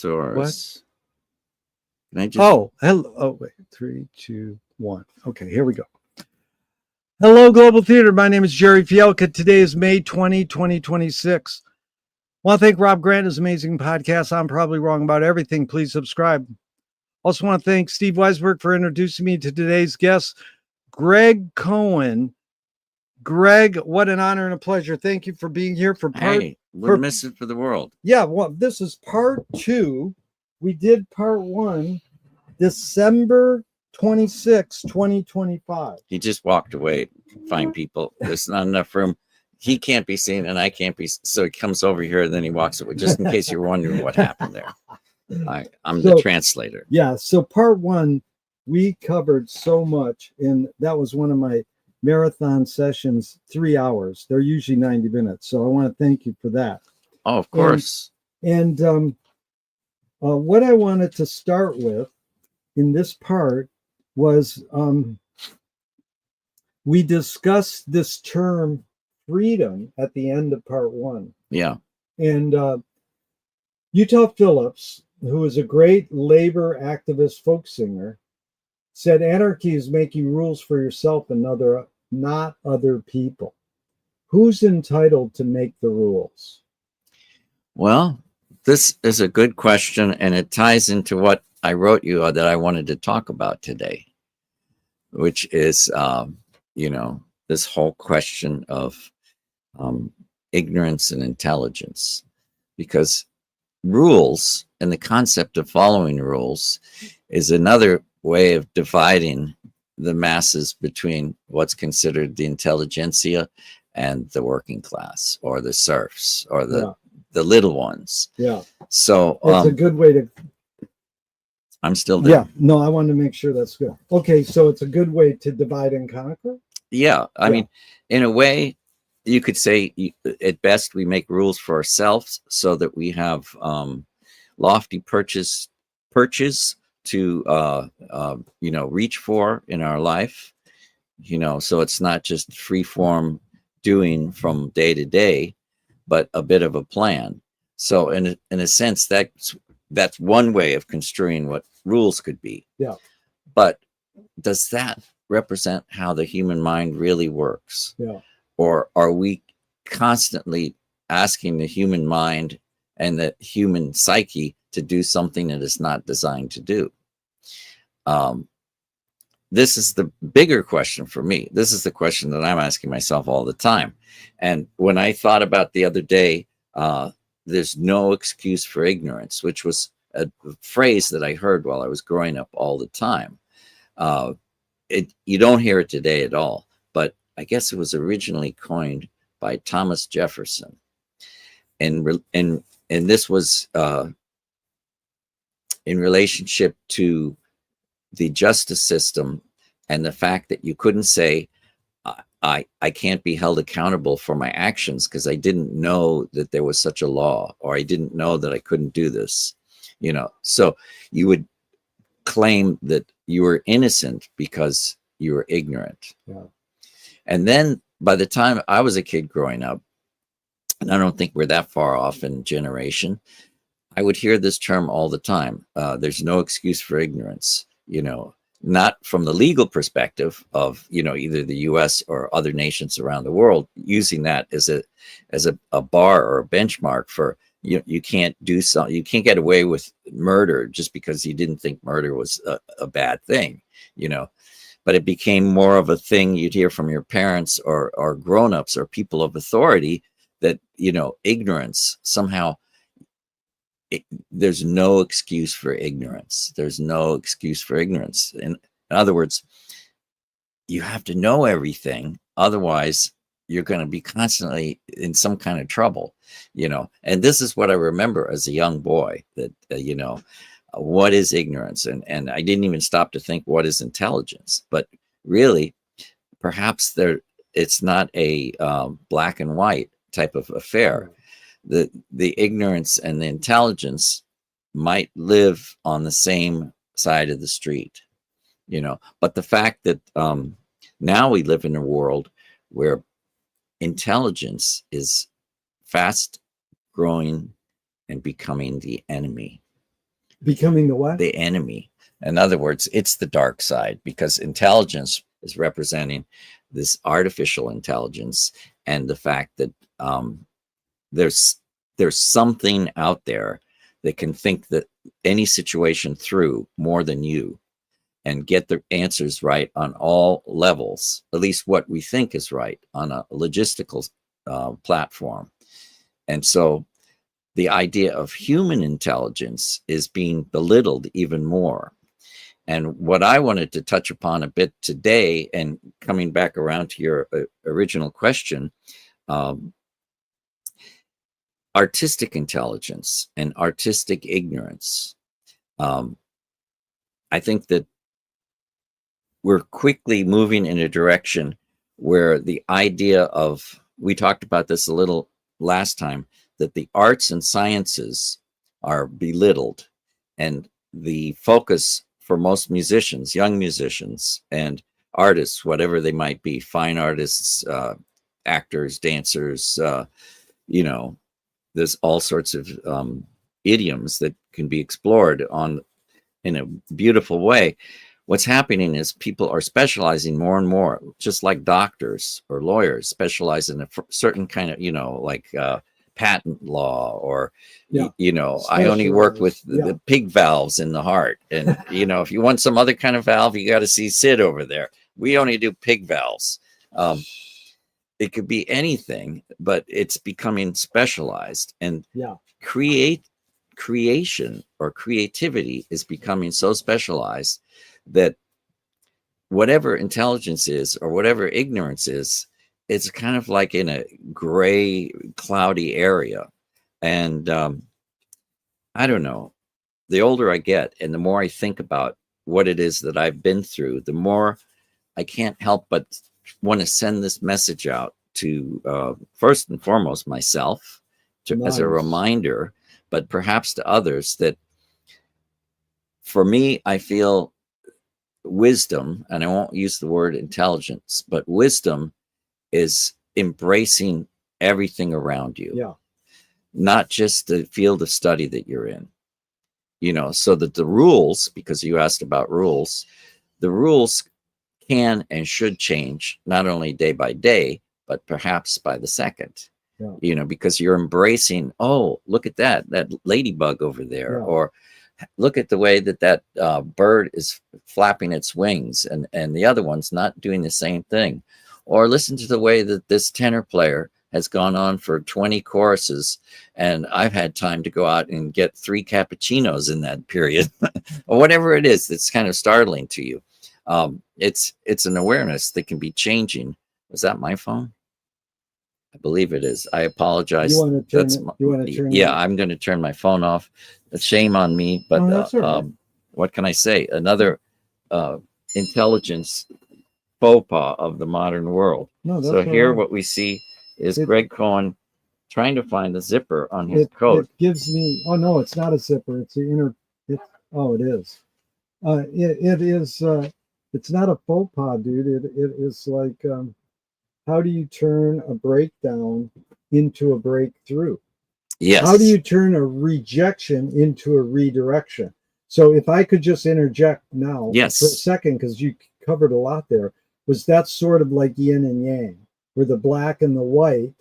What? Can I just? Oh, hello. Oh, wait. 3, 2, 1. Okay, here we go. Hello, Global Theater. My name is Gerry Fialka. Today is May 20, 2026. I want to thank Rob Grant, his amazing podcast. I'm probably wrong about everything. Please subscribe. Also want to thank Steve Weisberg for introducing me to today's guest, Greg Cohen. Greg, what an honor and a pleasure. Thank you for being here for part. Hey, wouldn't miss it for the world. Yeah, well, this is part 2. We did part 1, December 26, 2025. He just walked away. Find people. There's not enough room. He can't be seen, and I can't be. So he comes over here, and then he walks away. Just in case you're wondering what happened there, I'm the translator. Yeah. So part 1, we covered so much, and that was one of my marathon sessions, 3 hours. They're usually 90 minutes. So I want to thank you for that. Oh, of course. And what I wanted to start with in this part was we discussed this term freedom at the end of part 1. Yeah. And Utah Phillips, who is a great labor activist folk singer, said anarchy is making rules for yourself and not other people. Who's entitled to make the rules? Well, this is a good question, and it ties into what I wrote you that I wanted to talk about today, which is, this whole question of ignorance and intelligence. Because rules and the concept of following rules is another way of dividing the masses between what's considered the intelligentsia and the working class, or the serfs, or the little ones. Yeah. So it's a good way to. I'm still there. Yeah. No, I wanted to make sure that's good. Okay, so it's a good way to divide and conquer. Yeah. I mean, in a way, you could say at best we make rules for ourselves so that we have lofty perches to reach for in our life, so it's not just free form doing from day to day, but a bit of a plan. So in a sense, that's one way of construing what rules could be. Yeah. But does that represent how the human mind really works? Yeah. Or are we constantly asking the human mind and the human psyche to do something that is not designed to do? This is the bigger question for me. This is the question that I'm asking myself all the time. And when I thought about the other day, there's no excuse for ignorance, which was a phrase that I heard while I was growing up all the time. You don't hear it today at all, but I guess it was originally coined by Thomas Jefferson. And this was in relationship to the justice system and the fact that you couldn't say, I can't be held accountable for my actions because I didn't know that there was such a law, or I didn't know that I couldn't do this. So you would claim that you were innocent because you were ignorant. Yeah. And then by the time I was a kid growing up, and I don't think we're that far off in generation, I would hear this term all the time. There's no excuse for ignorance, not from the legal perspective of, either the US or other nations around the world, using that as a bar or a benchmark for, you can't do something, you can't get away with murder just because you didn't think murder was a bad thing, but it became more of a thing you'd hear from your parents or grown-ups or people of authority that, ignorance somehow, there's no excuse for ignorance. There's no excuse for ignorance. In other words, you have to know everything. Otherwise, you're going to be constantly in some kind of trouble, And this is what I remember as a young boy, that, what is ignorance? And I didn't even stop to think, what is intelligence? But really, perhaps it's not a black and white type of affair. The ignorance and the intelligence might live on the same side of the street, but the fact that now we live in a world where intelligence is fast growing and becoming the enemy. Becoming the what? The enemy. In other words, it's the dark side, because intelligence is representing this artificial intelligence and the fact that there's something out there that can think that any situation through more than you and get the answers right on all levels, at least what we think is right on a logistical platform. And so the idea of human intelligence is being belittled even more. And what I wanted to touch upon a bit today, and coming back around to your original question, artistic intelligence and artistic ignorance. I think that we're quickly moving in a direction where the idea of, we talked about this a little last time, that the arts and sciences are belittled, and the focus for most musicians, young musicians and artists, whatever they might be, fine artists, actors, dancers, you know, there's all sorts of idioms that can be explored in a beautiful way. What's happening is people are specializing more and more, just like doctors or lawyers specialize in a certain kind of, you know, like patent law, or, you know, I only work with the pig valves in the heart. And, you know, if you want some other kind of valve, you got to see Sid over there. We only do pig valves. It could be anything, but it's becoming specialized, and creation or creativity is becoming so specialized that whatever intelligence is or whatever ignorance is, it's kind of like in a gray, cloudy area. And I don't know, the older I get and the more I think about what it is that I've been through, the more I can't help but want to send this message out to first and foremost myself, as a reminder, but perhaps to others, that for me, I feel wisdom, and I won't use the word intelligence, but wisdom is embracing everything around you, not just the field of study that you're in, you know, so that the rules, because you asked about rules, the rules can and should change, not only day by day, but perhaps by the second, you know, because you're embracing, oh, look at that ladybug over there, or look at the way that bird is flapping its wings, and the other one's not doing the same thing. Or listen to the way that this tenor player has gone on for 20 choruses, and I've had time to go out and get 3 cappuccinos in that period, or whatever it is that's kind of startling to you. It's an awareness that can be changing. Was that my phone? I believe it is. I apologize. You want to turn yeah, I'm going to turn my phone off. Shame on me, but what can I say? Another intelligence faux pas of the modern world. So here what we see is Greg Cohen trying to find the zipper on his coat. It gives me, oh no, it's not a zipper. It's the inner, oh, it is. It is, it's not a faux pas, dude. It is like, how do you turn a breakdown into a breakthrough? Yes. How do you turn a rejection into a redirection? So if I could just interject now for a second, because you covered a lot there, was that sort of like yin and yang, where the black and the white,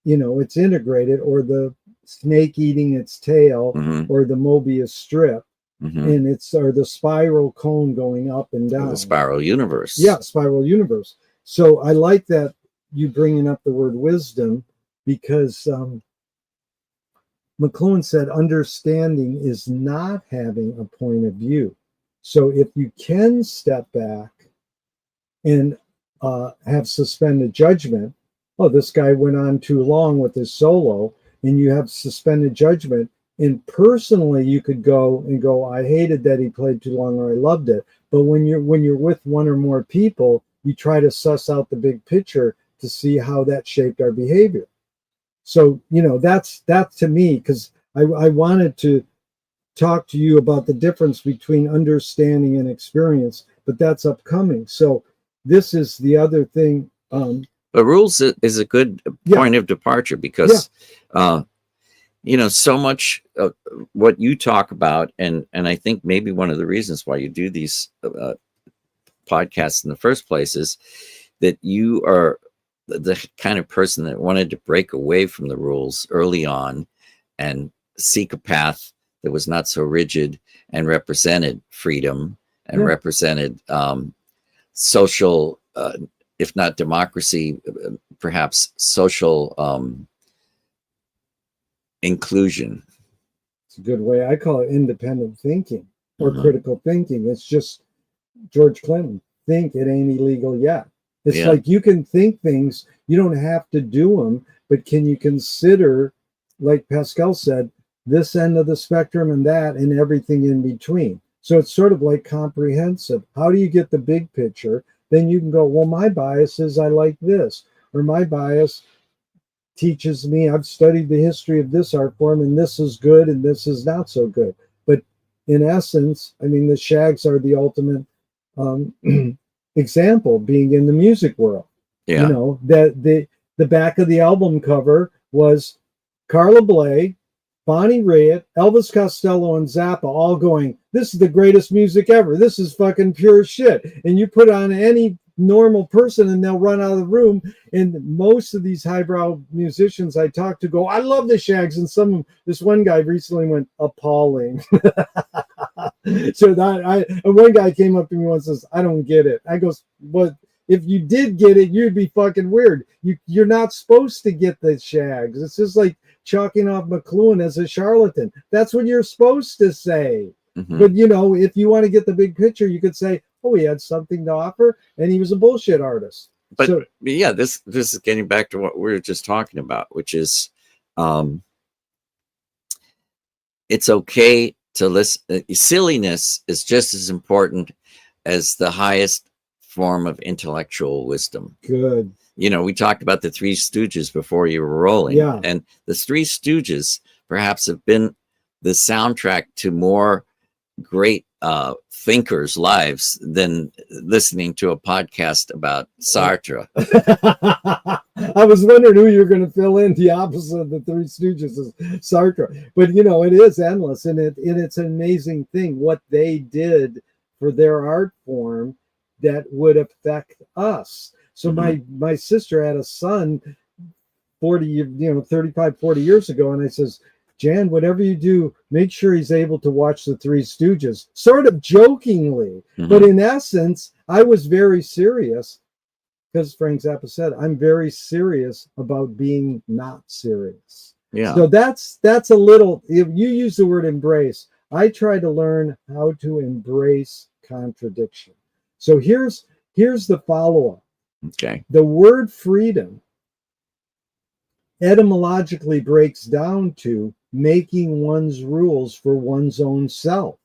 you know, it's integrated, or the snake eating its tail, or the Mobius strip, and it's, or the spiral cone going up and down. The spiral universe. Yeah, spiral universe. So I like that you bringing up the word wisdom, because McLuhan said understanding is not having a point of view. So if you can step back and have suspended judgment, oh, this guy went on too long with his solo, and you have suspended judgment, and personally you could go, I hated that he played too long, or I loved it. But when you're with one or more people, you try to suss out the big picture to see how that shaped our behavior. So, you know, that's to me, because I wanted to talk to you about the difference between understanding and experience, but that's upcoming. So this is the other thing. But rules is a good point of departure, because you know, so much of what you talk about, and I think maybe one of the reasons why you do these podcasts in the first place is that you are the kind of person that wanted to break away from the rules early on and seek a path that was not so rigid and represented freedom and represented social, if not democracy, perhaps social inclusion. It's a good way. I call it independent thinking or critical thinking. It's just George Clinton. Think it ain't illegal yet. It's like you can think things, you don't have to do them, but can you consider, like Pascal said, this end of the spectrum and that and everything in between? So it's sort of like comprehensive. How do you get the big picture? Then you can go, well, my bias is I like this, or my bias teaches me I've studied the history of this art form and this is good and this is not so good. But in essence, I mean, the Shags are the ultimate example, being in the music world. You know, that the back of the album cover was Carla Bley, Bonnie Raitt, Elvis Costello, and Zappa all going, this is the greatest music ever. This is fucking pure shit. And you put on any normal person and they'll run out of the room. And most of these highbrow musicians I talk to go, I love the Shags. And this one guy recently went, appalling. So and one guy came up to me once and says, I don't get it. I goes, but if you did get it, you'd be fucking weird. You're not supposed to get the Shags. It's just like chalking off McLuhan as a charlatan. That's what you're supposed to say. But you know, if you want to get the big picture, you could say, oh, he had something to offer and he was a bullshit artist. But so, yeah, this is getting back to what we were just talking about, which is it's okay to listen. Silliness is just as important as the highest form of intellectual wisdom. Good. You know, we talked about the Three Stooges before you were rolling. Yeah. And the Three Stooges perhaps have been the soundtrack to more great thinkers' lives than listening to a podcast about Sartre. I was wondering who you're going to fill in. The opposite of the Three Stooges is Sartre. But, you know, it is endless. And it's an amazing thing what they did for their art form that would affect us. So my sister had a son 35, 40 years ago. And I says, Jan, whatever you do, make sure he's able to watch the Three Stooges, sort of jokingly. But in essence, I was very serious because Frank Zappa said, I'm very serious about being not serious. Yeah. So that's a little, if you use the word embrace, I try to learn how to embrace contradiction. So here's the follow-up. Okay. The word freedom etymologically breaks down to making one's rules for one's own self.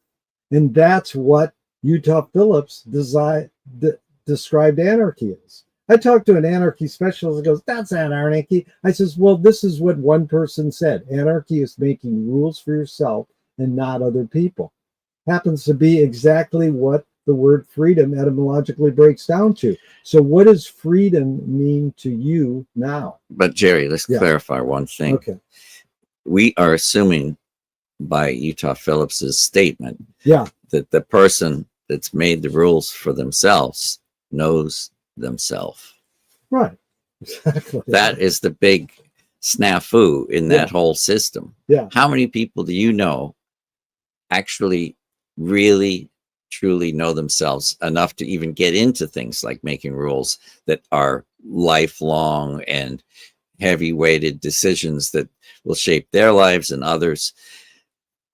And that's what Utah Phillips described anarchy as. I talked to an anarchy specialist who goes, that's not anarchy. I says, well, this is what one person said. Anarchy is making rules for yourself and not other people. Happens to be exactly what the word freedom etymologically breaks down to. So what does freedom mean to you now? But Gerry, let's clarify one thing. Okay. We are assuming by Utah Phillips's statement that the person that's made the rules for themselves knows themselves. Right. Exactly. That is the big snafu in that whole system. Yeah. How many people do you know actually really truly know themselves enough to even get into things like making rules that are lifelong and heavy-weighted decisions that will shape their lives and others?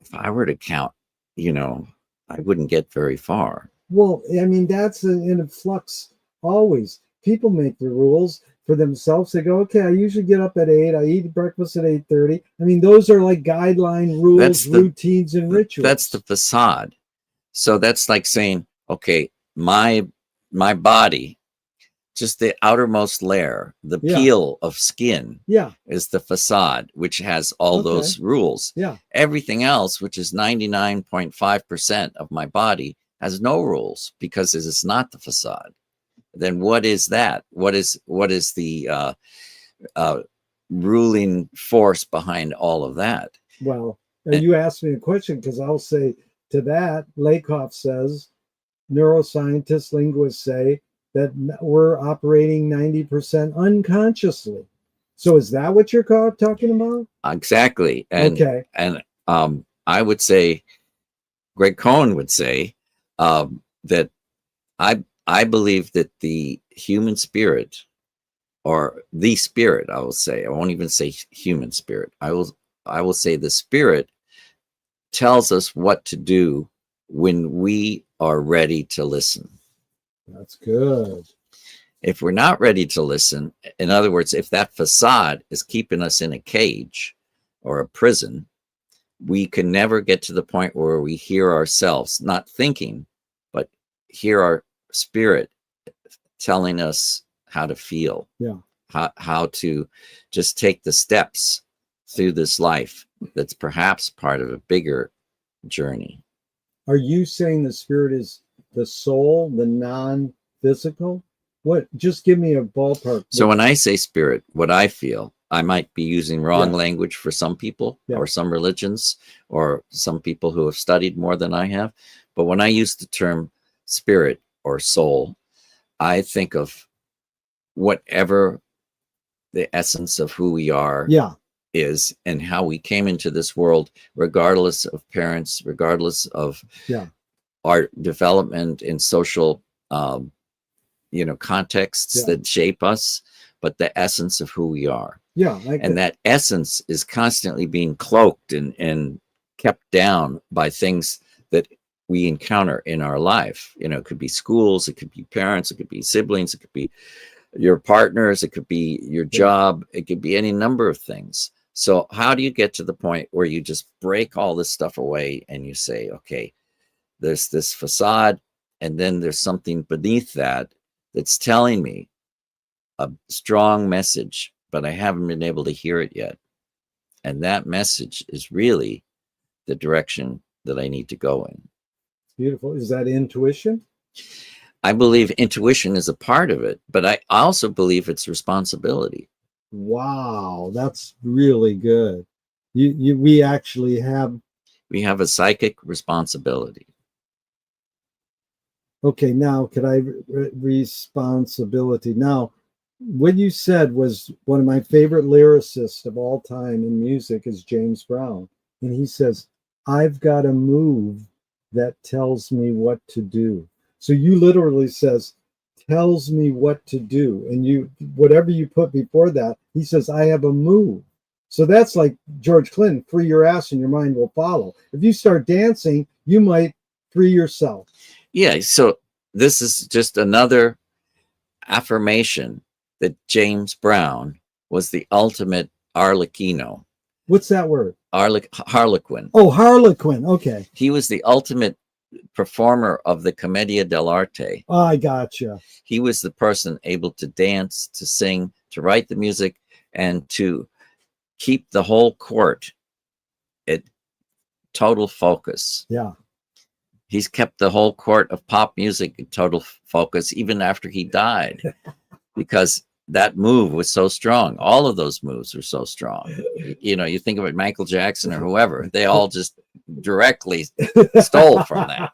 If I were to count, you know, I wouldn't get very far. Well, I mean, that's in a flux always. People make the rules for themselves. They go, okay, I usually get up at 8. I eat breakfast at 8:30. I mean, those are like guideline rules, routines, and rituals. That's the facade. So that's like saying, okay, my body, just the outermost layer, the peel of skin is the facade, which has all those rules. Yeah. Everything else, which is 99.5% of my body, has no rules because it is not the facade. Then what is that? What is the ruling force behind all of that. Well, you asked me a question because I'll say to that, Lakoff says, neuroscientists, linguists say that we're operating 90% unconsciously. So is that what you're talking about? Exactly. And, okay. And I would say, Greg Cohen would say that I believe that the human spirit, or the spirit, I will say, I won't even say human spirit. I will say the spirit tells us what to do when we are ready to listen. That's good. If we're not ready to listen, in other words, if that facade is keeping us in a cage or a prison, we can never get to the point where we hear ourselves, not thinking, but hear our spirit telling us how to feel, how to just take the steps through this life that's perhaps part of a bigger journey. Are you saying the spirit is the soul, the non-physical? What? Just give me a ballpark. So when I say spirit, what I feel, I might be using wrong language for some people or some religions or some people who have studied more than I have. But when I use the term spirit or soul, I think of whatever the essence of who we are is and how we came into this world, regardless of parents, regardless of our development in social contexts that shape us, but the essence of who we are. And that essence is constantly being cloaked and kept down by things that we encounter in our life. It could be schools, it could be parents, it could be siblings, it could be your partners, it could be your job, it could be any number of things. So how do you get to the point where you just break all this stuff away and you say, okay, there's this facade, and then there's something beneath that that's telling me a strong message, but I haven't been able to hear it yet. And that message is really the direction that I need to go in. Beautiful. Is that intuition? I believe intuition is a part of it, but I also believe it's responsibility. Wow, that's really good. We actually have a psychic responsibility. Okay, now could I responsibility? Now, what you said was one of my favorite lyricists of all time in music is James Brown, and he says, "I've got a move that tells me what to do." So you literally says, tells me what to do, and you whatever you put before that, he says, "I have a move." So that's like George Clinton, free your ass and your mind will follow. If you start dancing, you might free yourself. Yeah, so this is just another affirmation that James Brown was the ultimate Arlecchino. What's that word? Harlequin. Oh, Harlequin. Okay. He was the ultimate performer of the Commedia dell'arte. Oh, I gotcha. He was the person able to dance, to sing, to write the music, and to keep the whole court at total focus. Yeah. He's kept the whole court of pop music in total focus even after he died, because that move was so strong. All of those moves were so strong. You think about Michael Jackson or whoever, they all just directly stole from that.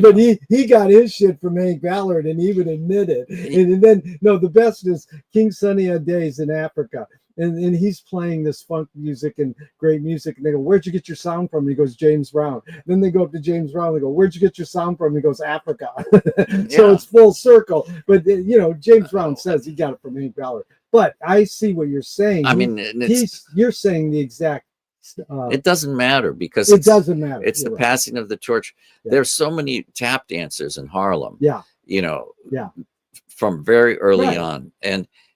But he got his shit from Hank Ballard, and he would admit it. And then, no, the best is King Sunny Ada's in Africa. And he's playing this funk music and great music. And they go, "Where'd you get your sound from?" He goes, "James Brown." Then they go up to James Brown. They go, "Where'd you get your sound from?" He goes, "Africa." So it's full circle. But, James Brown says he got it from Hank Ballard. But I see what you're saying. I mean, you're saying the exact. It doesn't matter, because it doesn't matter. It's the passing of the torch. Yeah. There's so many tap dancers in Harlem. Yeah. From very early on.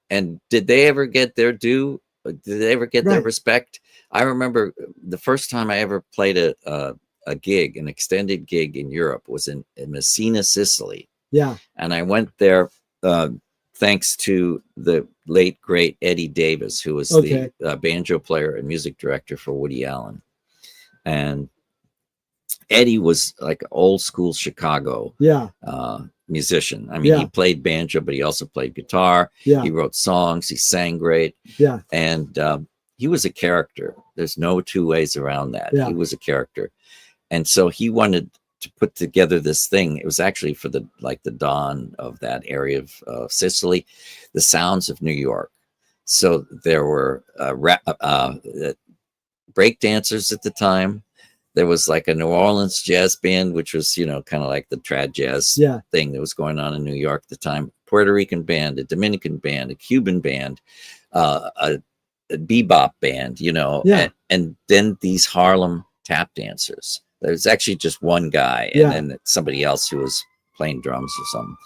And did they ever get their due? Did they ever get their respect? I remember the first time I ever played a gig, an extended gig in Europe, was in Messina, Sicily. Yeah. And I went there thanks to the late, great Eddie Davis, who was the banjo player and music director for Woody Allen. And Eddie was like old school Chicago. Yeah. musician. I mean, he played banjo, but he also played guitar. Yeah. He wrote songs. He sang great. Yeah. And he was a character. There's no two ways around that. Yeah. He was a character. And so he wanted to put together this thing. It was actually for the dawn of that area of Sicily, the sounds of New York. So there were break dancers at the time. There was like a New Orleans jazz band, which was, you know, kind of like the trad jazz thing that was going on in New York at the time. Puerto Rican band, a Dominican band, a Cuban band, a bebop band, you know, and then these Harlem tap dancers. There's actually just one guy, and then somebody else who was playing drums or something.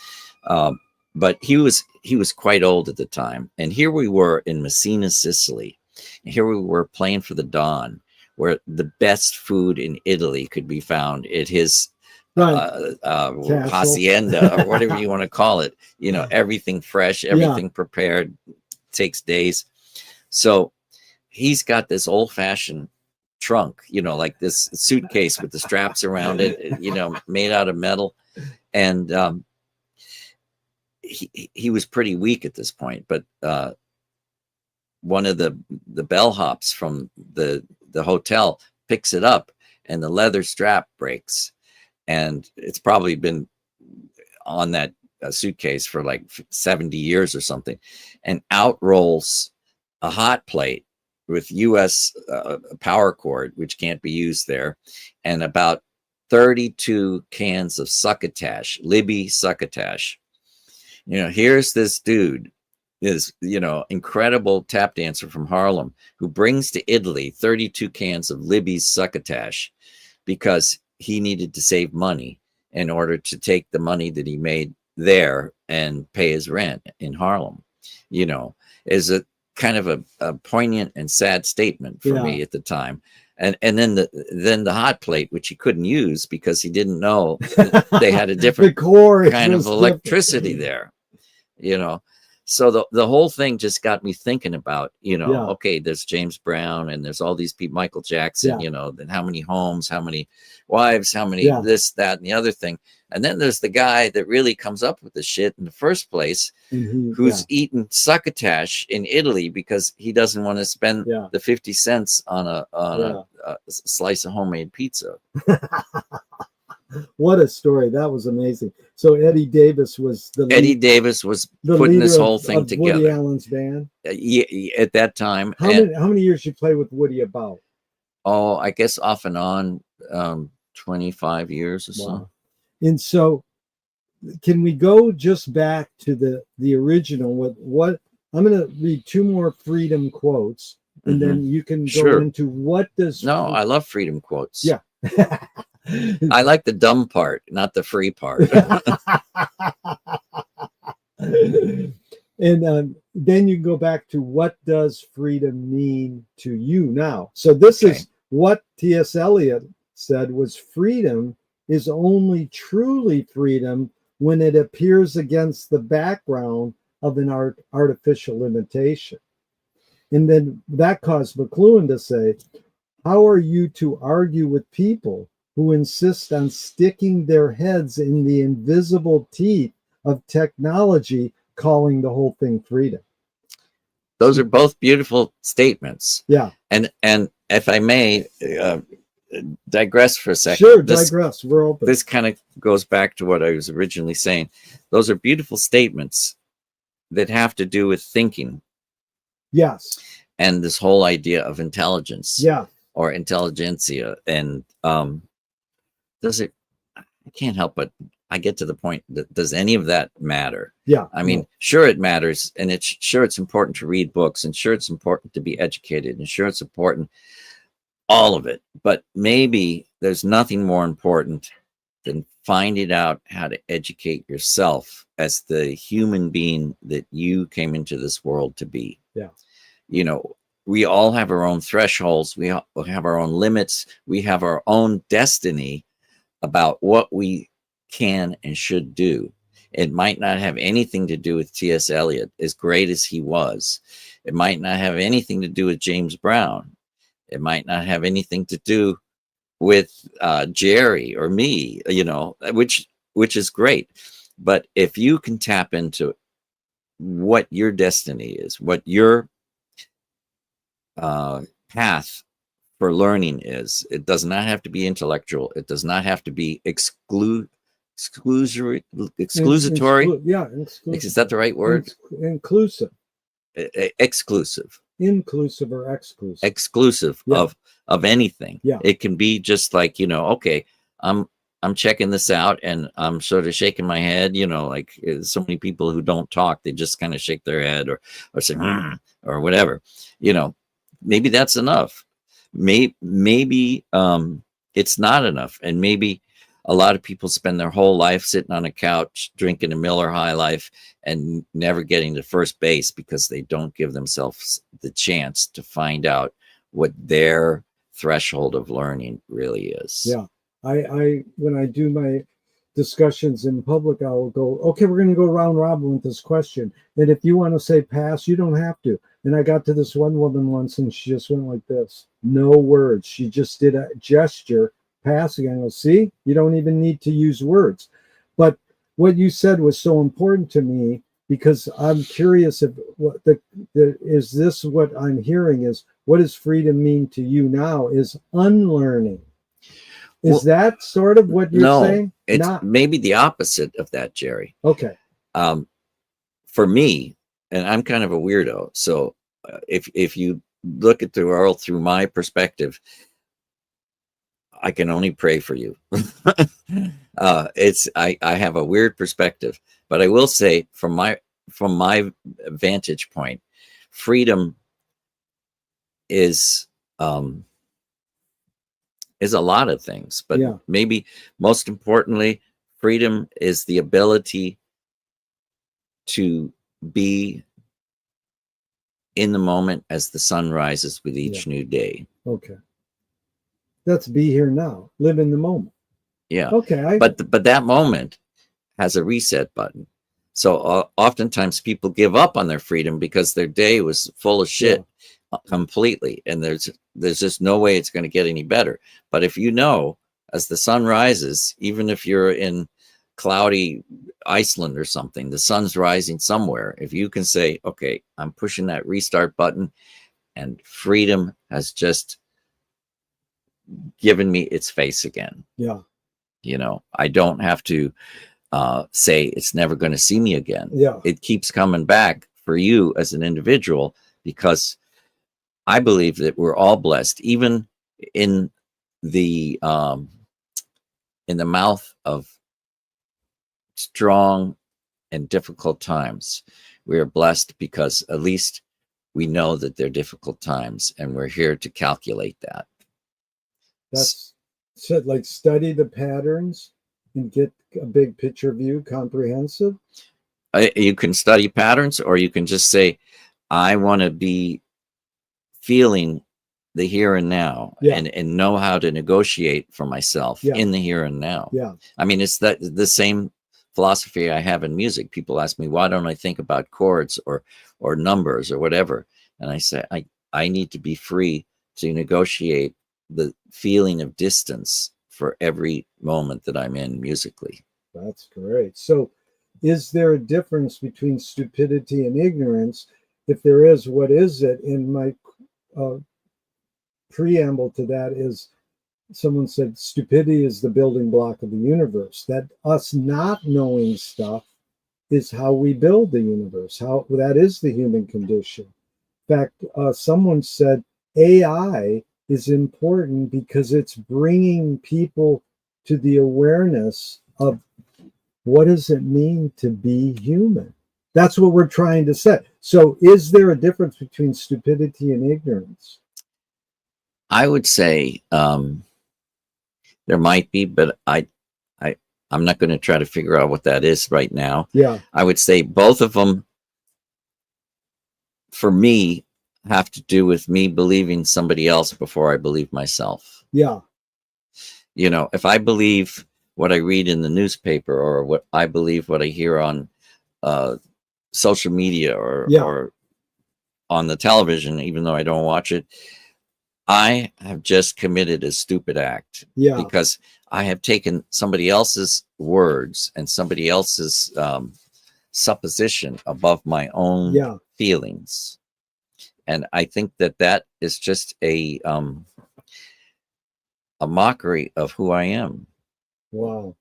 But he was quite old at the time. And here we were in Messina, Sicily. And here we were playing for the Dawn, where the best food in Italy could be found at his hacienda, or whatever you want to call it. You know, everything fresh, everything prepared, takes days. So he's got this old-fashioned trunk, you know, like this suitcase with the straps around it, you know, made out of metal. And he was pretty weak at this point, but one of the bellhops from the hotel picks it up, and the leather strap breaks, and it's probably been on that suitcase for like 70 years or something, and out rolls a hot plate with US power cord, which can't be used there, and about 32 cans of succotash, Libby succotash. You know, here's this dude, is, you know, incredible tap dancer from Harlem, who brings to Italy 32 cans of Libby's succotash because he needed to save money in order to take the money that he made there and pay his rent in Harlem. You know, is a kind of a poignant and sad statement for me at the time. And then the hot plate, which he couldn't use because he didn't know they had a different kind of electricity there, you know. So the whole thing just got me thinking about, you know, okay, there's James Brown and there's all these people, Michael Jackson, you know, then how many homes, how many wives, how many this, that, and the other thing. And then there's the guy that really comes up with the shit in the first place, who's eating succotash in Italy because he doesn't want to spend the 50 cents on a slice of homemade pizza. What a story. That was amazing. So Eddie Davis was putting this whole thing together. Woody Allen's band. At that time. How many years you play with Woody about? Oh, I guess off and on 25 years or so. And so can we go just back to the original? What I'm going to read two more freedom quotes, and then you can go into what does. No, I love freedom quotes. Yeah. I like the dumb part, not the free part. And then you go back to what does freedom mean to you now? So this is what T.S. Eliot said was freedom is only truly freedom when it appears against the background of an artificial limitation. And then that caused McLuhan to say, how are you to argue with people who insist on sticking their heads in the invisible teeth of technology, calling the whole thing freedom? Those are both beautiful statements. Yeah. And if I may digress for a second. Sure, digress. We're open. This kind of goes back to what I was originally saying. Those are beautiful statements that have to do with thinking. Yes. And this whole idea of intelligence. Yeah. Or intelligentsia. And does it, I can't help but I get to the point that does any of that matter? Yeah. I mean, sure it matters, and it's important to read books, and sure it's important to be educated, and sure it's important, all of it. But maybe there's nothing more important than finding out how to educate yourself as the human being that you came into this world to be. Yeah. You know, we all have our own thresholds. We have our own limits. We have our own destiny about what we can and should do. It might not have anything to do with T.S. Eliot, as great as he was. It might not have anything to do with James Brown. It might not have anything to do with Gerry or me, you know, which is great. But if you can tap into what your destiny is, what your path for learning is, it does not have to be intellectual. It does not have to be exclusory. Yeah, exclusive. Is that the right word? Inclusive. Exclusive. Inclusive or exclusive. Exclusive of anything. Yeah. It can be just like, okay, I'm checking this out and I'm sort of shaking my head, like so many people who don't talk, they just kind of shake their head or say, or whatever, maybe that's enough. Maybe it's not enough. And maybe a lot of people spend their whole life sitting on a couch, drinking a Miller High Life and never getting to first base because they don't give themselves the chance to find out what their threshold of learning really is. Yeah. I when I do my discussions in public, I will go, okay, we're going to go round robin with this question. And if you want to say pass, you don't have to. And I got to this one woman once and she just went like this. No words. She just did a gesture, passing. I go, see, you don't even need to use words. But what you said was so important to me because I'm curious if is this what I'm hearing is what does freedom mean to you now is unlearning. Is that sort of what you're saying? It's maybe the opposite of that, Gerry. Okay. For me, and I'm kind of a weirdo, so if you look at the world through my perspective, I can only pray for you. I have a weird perspective, but I will say from my vantage point, freedom is a lot of things, but maybe most importantly, freedom is the ability to be in the moment as the sun rises with each new day. Okay. Let's be here now. Live in the moment. Yeah. Okay. But that moment has a reset button. So oftentimes people give up on their freedom because their day was full of shit completely. And there's just no way it's going to get any better. But if as the sun rises, even if you're in cloudy Iceland or something, the sun's rising somewhere. If you can say, okay, I'm pushing that restart button and freedom has just given me its face again. Yeah. I don't have to say it's never going to see me again. Yeah. It keeps coming back for you as an individual because I believe that we're all blessed, even in the mouth of strong and difficult times. We are blessed because at least we know that they're difficult times, and we're here to calculate that. That's like study the patterns and get a big picture view, comprehensive. You can study patterns, or you can just say, I want to be feeling the here and now and know how to negotiate for myself in the here and now. Yeah. I mean, it's the same philosophy I have in music. People ask me, why don't I think about chords or numbers or whatever? And I say, I need to be free to negotiate the feeling of distance for every moment that I'm in musically. That's great. So is there a difference between stupidity and ignorance? If there is, what is it? In my preamble to that is someone said stupidity is the building block of the universe. That us not knowing stuff is how we build the universe. How that is the human condition. In fact, someone said AI is important because it's bringing people to the awareness of what does it mean to be human. That's what we're trying to say. So is there a difference between stupidity and ignorance? I would say there might be, but I'm not going to try to figure out what that is right now. Yeah. I would say both of them, for me, have to do with me believing somebody else before I believe myself. Yeah. If I believe what I read in the newspaper or what I believe what I hear on social media or on the television, even though I don't watch it, I have just committed a stupid act because I have taken somebody else's words and somebody else's supposition above my own feelings. And I think that that is just a mockery of who I am. Wow.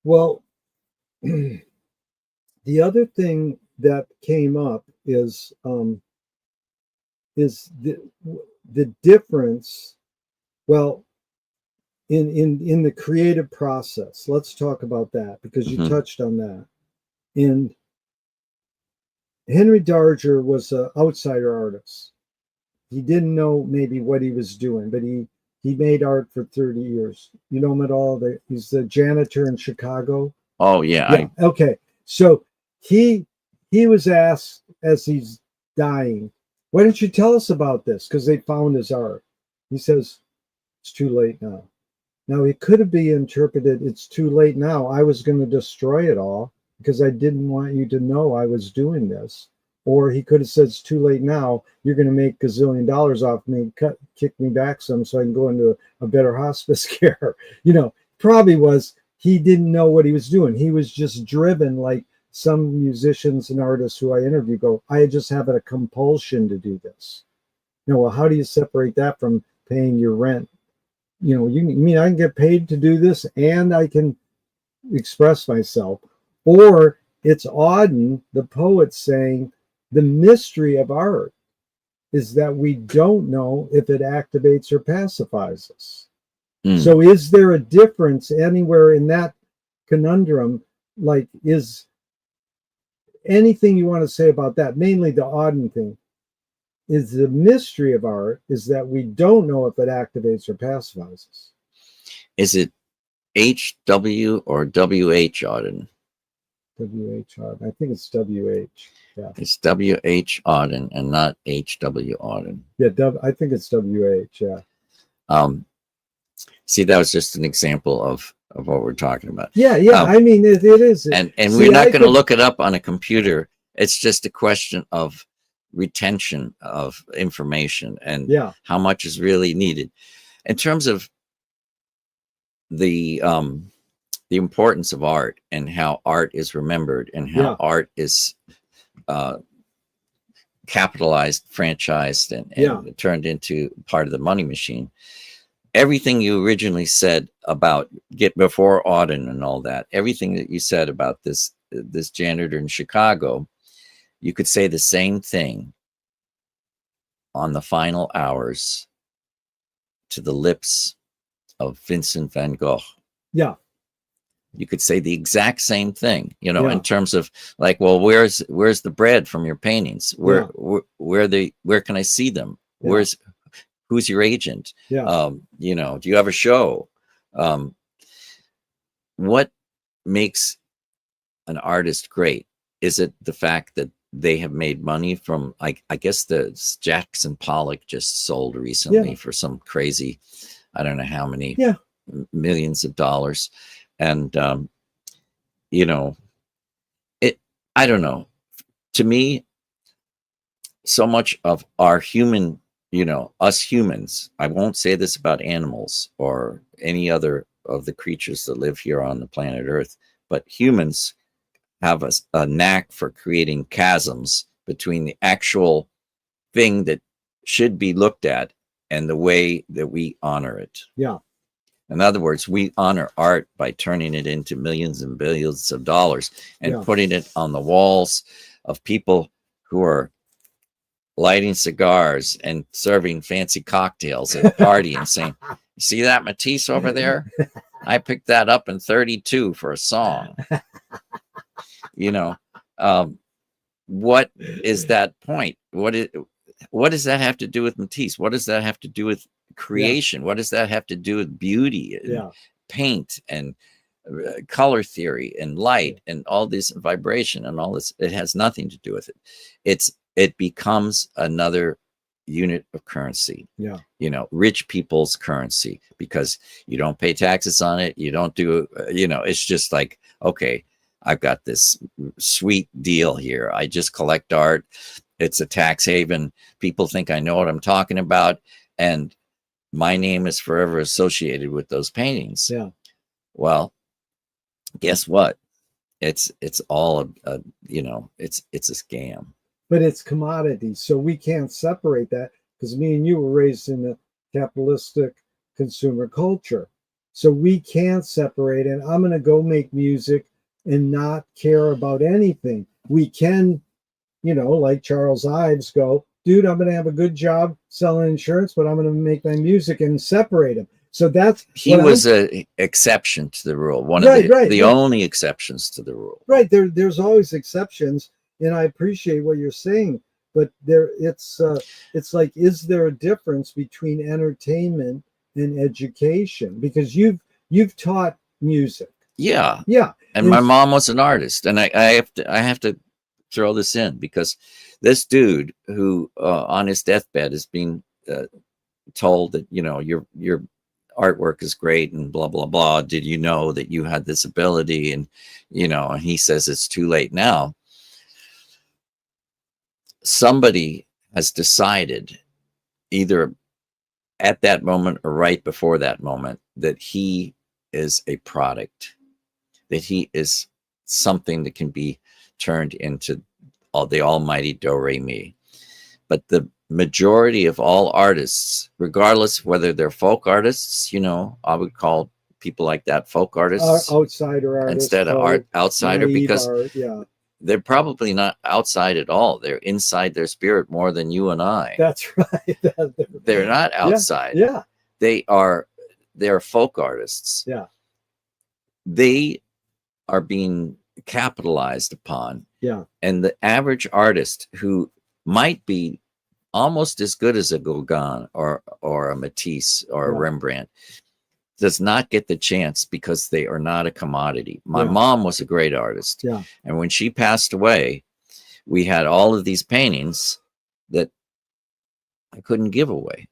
Well, the other thing that came up is the difference. Well, in the creative process, let's talk about that, because you touched on that. And Henry Darger was an outsider artist. He didn't know maybe what he was doing, but he made art for 30 years. You know him at all? He's the janitor in Chicago. Oh, yeah. Okay. So he was asked as he's dying, why don't you tell us about this? Because they found his art. He says, it's too late now. Now, it could have been interpreted, it's too late now. I was going to destroy it all because I didn't want you to know I was doing this. Or he could have said, it's too late now. You're going to make $1 gazillion off me, kick me back some so I can go into a better hospice care. You know, probably was, he didn't know what he was doing. He was just driven, like some musicians and artists who I interview go, I just have a compulsion to do this. You know, well, how do you separate that from paying your rent? You know, I can get paid to do this and I can express myself. Or it's Auden, the poet, saying the mystery of art is that we don't know if it activates or pacifies us. So is there a difference anywhere in that conundrum? Like, is anything you want to say about that? Mainly the Auden thing. Is the mystery of art is that we don't know if it activates or pacifies us. Is it HW or WH Auden? WH Auden. I think it's WH. Yeah. It's WH Auden and not HW Auden. Yeah, I think it's WH. Yeah. See, that was just an example of what we're talking about. Yeah. I mean, it is. And we're not going to look it up on a computer. It's just a question of retention of information and how much is really needed. In terms of the importance of art and how art is remembered and how art is capitalized, franchised, and turned into part of the money machine. Everything you originally said about before Auden and all that, everything that you said about this janitor in Chicago, you could say the same thing on the final hours to the lips of Vincent van Gogh. Yeah. You could say the exact same thing, you know, in terms of like, well, where's the bread from your paintings? Where can I see them? Who's your agent? You know, do you have a show? What makes an artist great? Is it the fact that they have made money from, I guess the Jackson Pollock just sold recently for some crazy, I don't know how many millions of dollars. And, you know, I don't know. To me, so much of our human, you know, us humans, I won't say this about animals or any other of the creatures that live here on the planet Earth, but humans have a knack for creating chasms between the actual thing that should be looked at and the way that we honor it. Yeah. In other words, we honor art by turning it into millions and billions of dollars and putting it on the walls of people who are lighting cigars and serving fancy cocktails at a party and saying, you see that Matisse over there? I picked that up in 32 for a song. You know, what is that point? What does that have to do with Matisse? What does that have to do with creation? What does that have to do with beauty and paint and color theory and light and all this vibration and all this? It has nothing to do with it. It becomes another unit of currency. Yeah. You know, rich people's currency, because you don't pay taxes on it. You don't do, you know, it's just like, okay, I've got this sweet deal here. I just collect art. It's a tax haven. People think I know what I'm talking about. And my name is forever associated with those paintings. Yeah. Well, guess what? It's all a it's a scam. But it's commodities, so we can't separate that, because me and you were raised in a capitalistic consumer culture. So we can't separate it. I'm going to go make music and not care about anything. We can, like Charles Ives, go, dude, I'm going to have a good job selling insurance, but I'm going to make my music and separate them. So he was an exception to the rule. One of the only exceptions to the rule. Right. There's always exceptions, and I appreciate what you're saying, but it's like, is there a difference between entertainment and education? Because you've taught music. Yeah. Yeah. And my mom was an artist, and I have to throw this in, because this dude who on his deathbed is being told that your artwork is great and blah blah blah, did you know that you had this ability? And and he says it's too late now. Somebody has decided, either at that moment or right before that moment, that he is a product, that he is something that can be turned into the almighty do re mi. But the majority of all artists, regardless of whether they're folk artists, I would call people like that folk artists, outsider artists, instead of outsider, because they're probably not outside at all. They're inside their spirit more than you and I. That's right. They're not outside. Yeah. They're folk artists. Yeah. They are being capitalized upon. Yeah. And the average artist, who might be almost as good as a Gauguin or a Matisse or a Rembrandt, does not get the chance because they are not a commodity. My mom was a great artist. Yeah. And when she passed away, we had all of these paintings that I couldn't give away,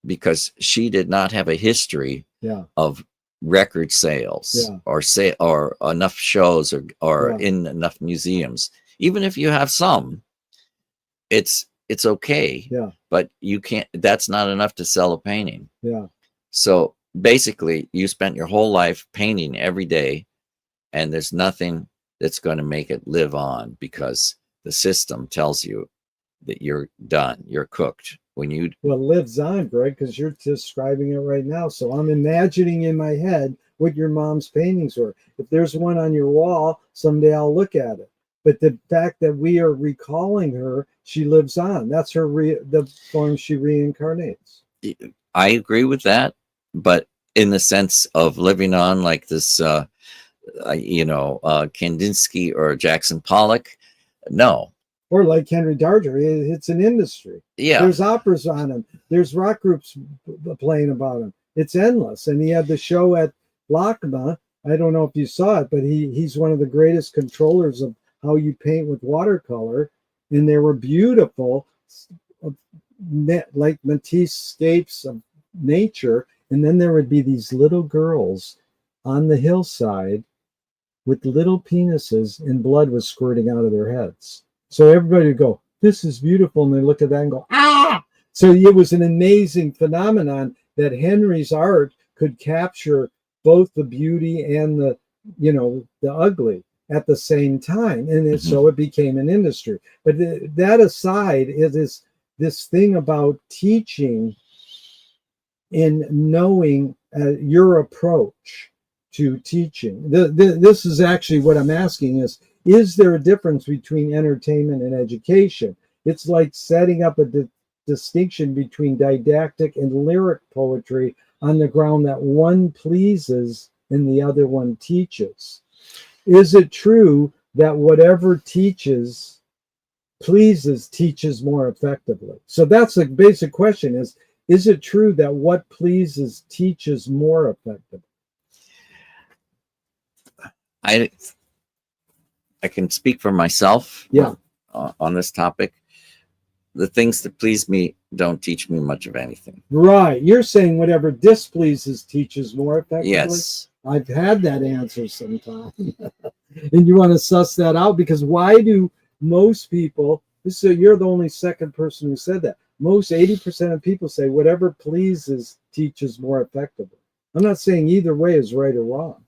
because she did not have a history of record sales or enough shows or in enough museums. Even if you have some, it's okay. Yeah. But you can't, that's not enough to sell a painting. Yeah. So basically, you spent your whole life painting every day, and there's nothing that's going to make it live on, because the system tells you that you're done, you're cooked. Well, it lives on, Greg, because you're describing it right now. So I'm imagining in my head what your mom's paintings were. If there's one on your wall, someday I'll look at it. But the fact that we are recalling her, she lives on. That's her the form she reincarnates. I agree with that, but in the sense of living on, like this, Kandinsky or Jackson Pollock, no. Or like Henry Darger, it's an industry. Yeah. There's operas on him. There's rock groups playing about him. It's endless. And he had the show at LACMA. I don't know if you saw it, but he's one of the greatest controllers of how you paint with watercolor. And they were beautiful, like Matisse-scapes of nature. And then there would be these little girls on the hillside with little penises, and blood was squirting out of their heads. So everybody would go, this is beautiful. And they look at that and go, ah! So it was an amazing phenomenon that Henry's art could capture both the beauty and the ugly at the same time. And so it became an industry. But that aside, it is this thing about teaching and knowing your approach to teaching. This is actually what I'm asking is there a difference between entertainment and education? It's like setting up a distinction between didactic and lyric poetry on the ground that one pleases and the other one teaches. Is it true that whatever pleases teaches more effectively? So that's the basic question is it true that what pleases teaches more effectively? I can speak for myself on this topic. The things that please me don't teach me much of anything. Right. You're saying whatever displeases teaches more effectively? Yes. I've had that answer sometime. And you want to suss that out, because why do most people, so you're the only second person who said that. most 80% of people say whatever pleases teaches more effectively. I'm not saying either way is right or wrong.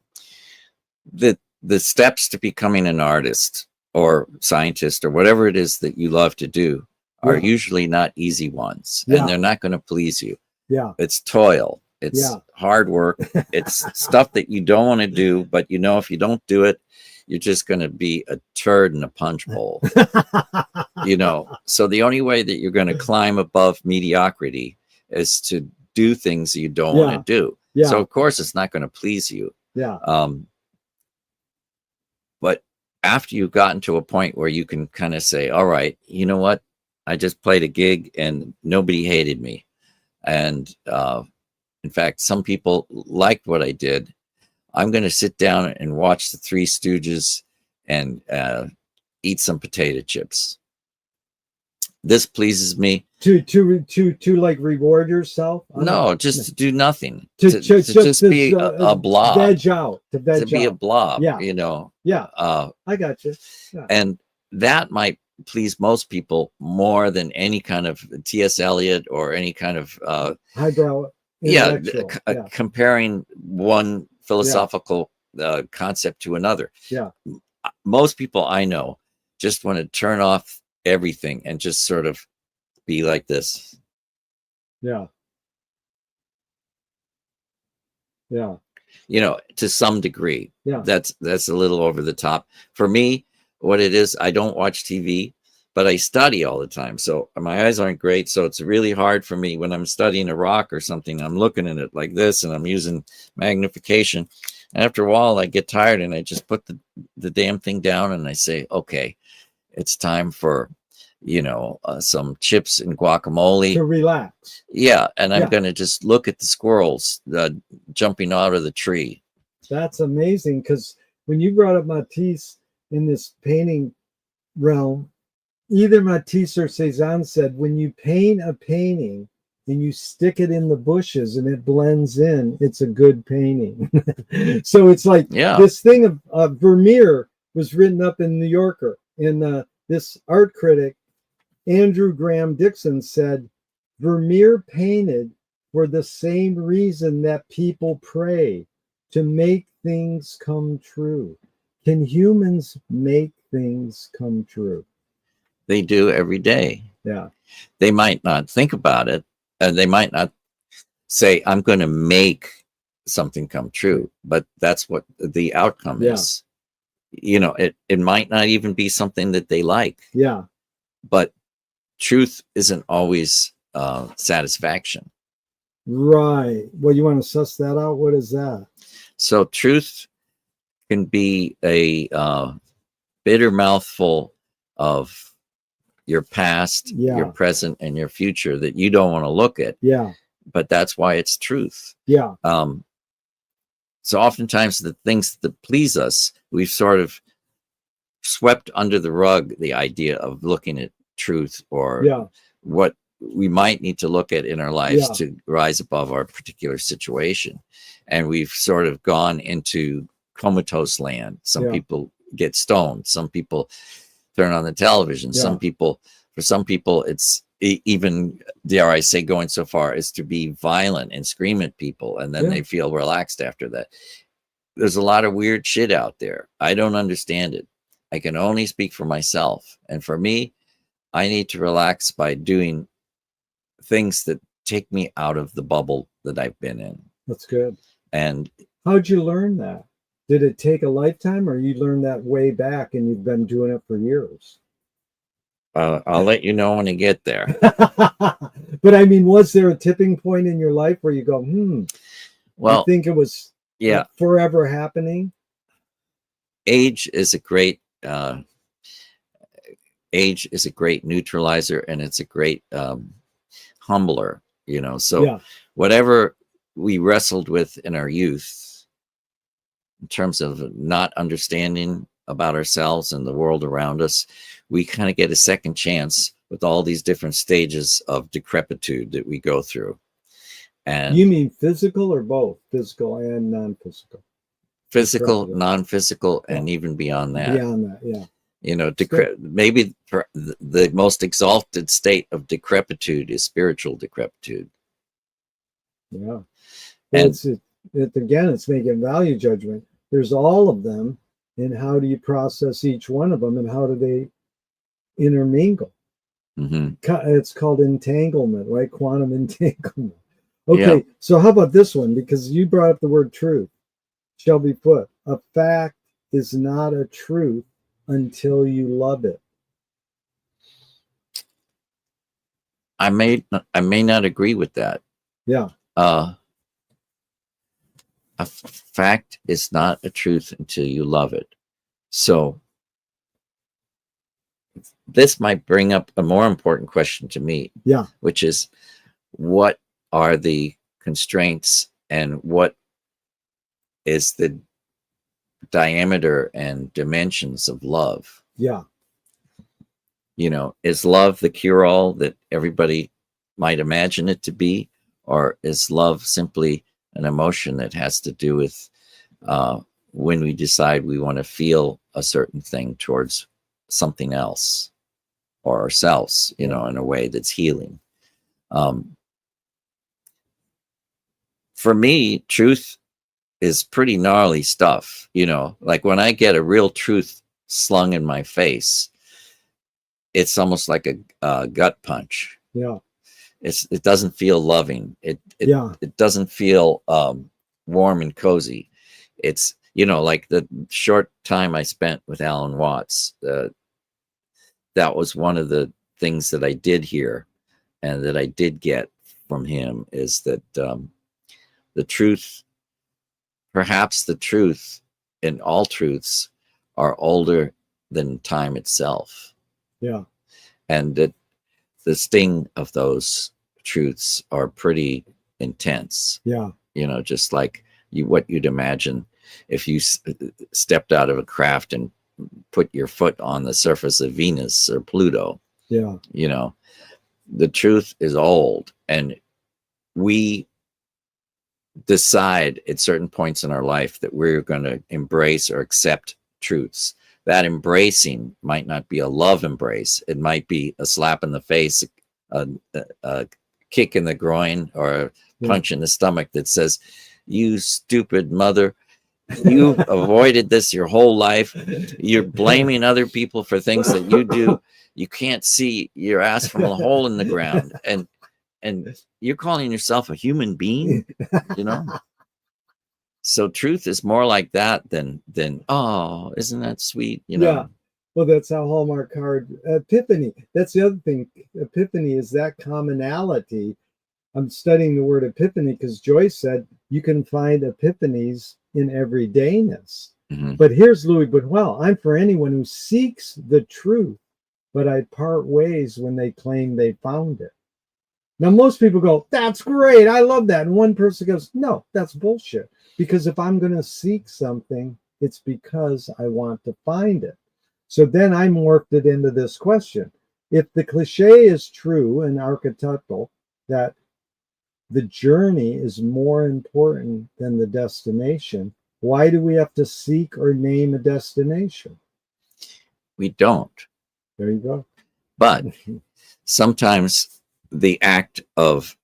The steps to becoming an artist or scientist or whatever it is that you love to do are usually not easy ones, and they're not going to please you. Yeah. It's toil. It's hard work. It's stuff that you don't want to do, but you know, if you don't do it, you're just going to be a turd in a punch bowl. You know, so the only way that you're going to climb above mediocrity is to do things that you don't want to do. Yeah. So of course it's not going to please you. Yeah. But after you've gotten to a point where you can kind of say, all right, you know what? I just played a gig and nobody hated me. And in fact, some people liked what I did. I'm going to sit down and watch the Three Stooges and eat some potato chips. This pleases me. To like reward yourself? No, just to do nothing. To just be a blob. Veg out. To be a blob. Yeah. You know. Yeah. I got you. Yeah. And that might please most people more than any kind of T.S. Eliot or any kind of highbrow. Comparing one philosophical concept to another. Yeah. Most people I know just want to turn off everything and just sort of be like this. Yeah. Yeah. You know, to some degree. Yeah. That's a little over the top. For me, what it is, I don't watch TV, but I study all the time. So my eyes aren't great. So it's really hard for me when I'm studying a rock or something. I'm looking at it like this and I'm using magnification. And after a while, I get tired and I just put the damn thing down and I say, okay, it's time for, you know, some chips and guacamole. To relax. Yeah. And I'm going to just look at the squirrels jumping out of the tree. That's amazing. Because when you brought up Matisse in this painting realm, either Matisse or Cézanne said, when you paint a painting and you stick it in the bushes and it blends in, it's a good painting. So it's like this thing of Vermeer was written up in New Yorker. And this art critic, Andrew Graham Dixon, said, Vermeer painted for the same reason that people pray, to make things come true. Can humans make things come true? They do every day. Yeah. They might not think about it, and they might not say, I'm going to make something come true, but that's what the outcome is. You know, it might not even be something that they like. Yeah. But truth isn't always satisfaction. Right. Well, you want to suss that out? What is that? So truth can be a bitter mouthful of your past, your present, and your future that you don't want to look at. Yeah. But that's why it's truth. Yeah. So oftentimes the things that please us, we've sort of swept under the rug the idea of looking at truth or what we might need to look at in our lives to rise above our particular situation. And we've sort of gone into comatose land. Some people get stoned. Some people turn on the television. For some people, it's even, dare I say, going so far as to be violent and scream at people. And then they feel relaxed after that. There's a lot of weird shit out there. I don't understand it. I can only speak for myself. And for me, I need to relax by doing things that take me out of the bubble that I've been in. That's good. And how'd you learn that? Did it take a lifetime, or you learned that way back and you've been doing it for years? I'll let you know when I get there. But I mean, was there a tipping point in your life where you go, well, I think it was forever happening? Age is a great neutralizer, and it's a great humbler, you know. So whatever we wrestled with in our youth in terms of not understanding about ourselves and the world around us, we kind of get a second chance with all these different stages of decrepitude that we go through. And you mean physical or both? Physical and non-physical? Physical, non-physical, and even beyond that. Beyond that, You know, maybe the most exalted state of decrepitude is spiritual decrepitude. Yeah. And Again, it's making value judgment. There's all of them, and how do you process each one of them, and how do they intermingle? It's called entanglement, right? Quantum entanglement. Okay, yeah. So how about this one? Because you brought up the word truth. Shelby Foote, a fact is not a truth until you love it. I may not agree with that. Yeah. A fact is not a truth until you love it. So this might bring up a more important question to me. Yeah. Which is, what are the constraints and what is the diameter and dimensions of love? Yeah. You know, is love the cure-all that everybody might imagine it to be? Or is love simply an emotion that has to do with when we decide we want to feel a certain thing towards something else or ourselves, you know, in a way that's healing? For me, truth is pretty gnarly stuff, you know, like when I get a real truth slung in my face, it's almost like a gut punch. Yeah. It doesn't feel loving. It doesn't feel warm and cozy. It's, you know, like the short time I spent with Alan Watts, that was one of the things that I did hear and that I did get from him, is that the truth, perhaps the truth and all truths, are older than time itself. Yeah. And that the sting of those truths are pretty intense. Yeah. You know, just like what you'd imagine if you stepped out of a craft and put your foot on the surface of Venus or Pluto. Yeah. You know, the truth is old, and we decide at certain points in our life that we're going to embrace or accept truths. That embracing might not be a love embrace. It might be a slap in the face, a kick in the groin, or a punch in the stomach that says, "You stupid mother, you've avoided this your whole life. You're blaming other people for things that you do. You can't see your ass from a hole in the ground. And you're calling yourself a human being," you know? So truth is more like that than oh, isn't that sweet? You know? Yeah. Well, that's how Hallmark card epiphany. That's the other thing. Epiphany is that commonality. I'm studying the word epiphany because Joyce said you can find epiphanies in everydayness. But here's Louis Buñuel. I'm for anyone who seeks the truth, but I part ways when they claim they found it. Now, most people go, "That's great. I love that." And one person goes, "No, that's bullshit." Because if I'm going to seek something, it's because I want to find it. So then I morphed it into this question. If the cliche is true and archetypal, that the journey is more important than the destination, why do we have to seek or name a destination? We don't. There you go. But sometimes the act of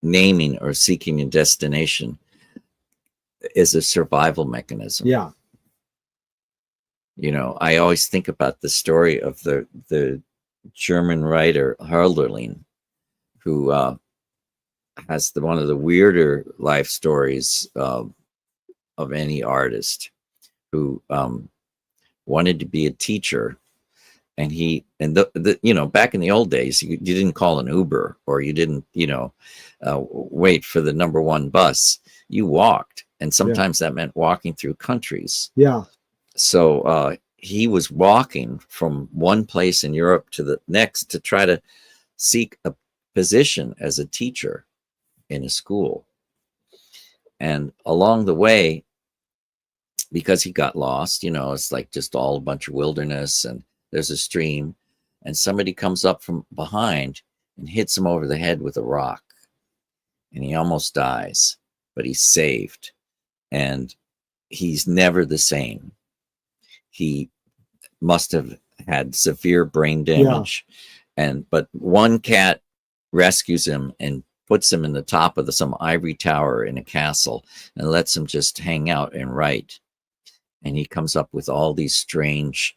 naming or seeking a destination is a survival mechanism. Yeah. You know, I always think about the story of the German writer Hölderlin, who has one of the weirder life stories of any artist, who wanted to be a teacher. And you know, back in the old days, you didn't call an Uber, or you didn't, you know, wait for the number one bus. You walked. And sometimes that meant walking through countries. Yeah. So he was walking from one place in Europe to the next to try to seek a position as a teacher in a school. And along the way, because he got lost, you know, it's like just all a bunch of wilderness, and there's a stream, and somebody comes up from behind and hits him over the head with a rock, and he almost dies, but he's saved, and he's never the same. He must have had severe brain damage. But one cat rescues him and puts him in the top of some ivory tower in a castle and lets him just hang out and write. And he comes up with all these strange,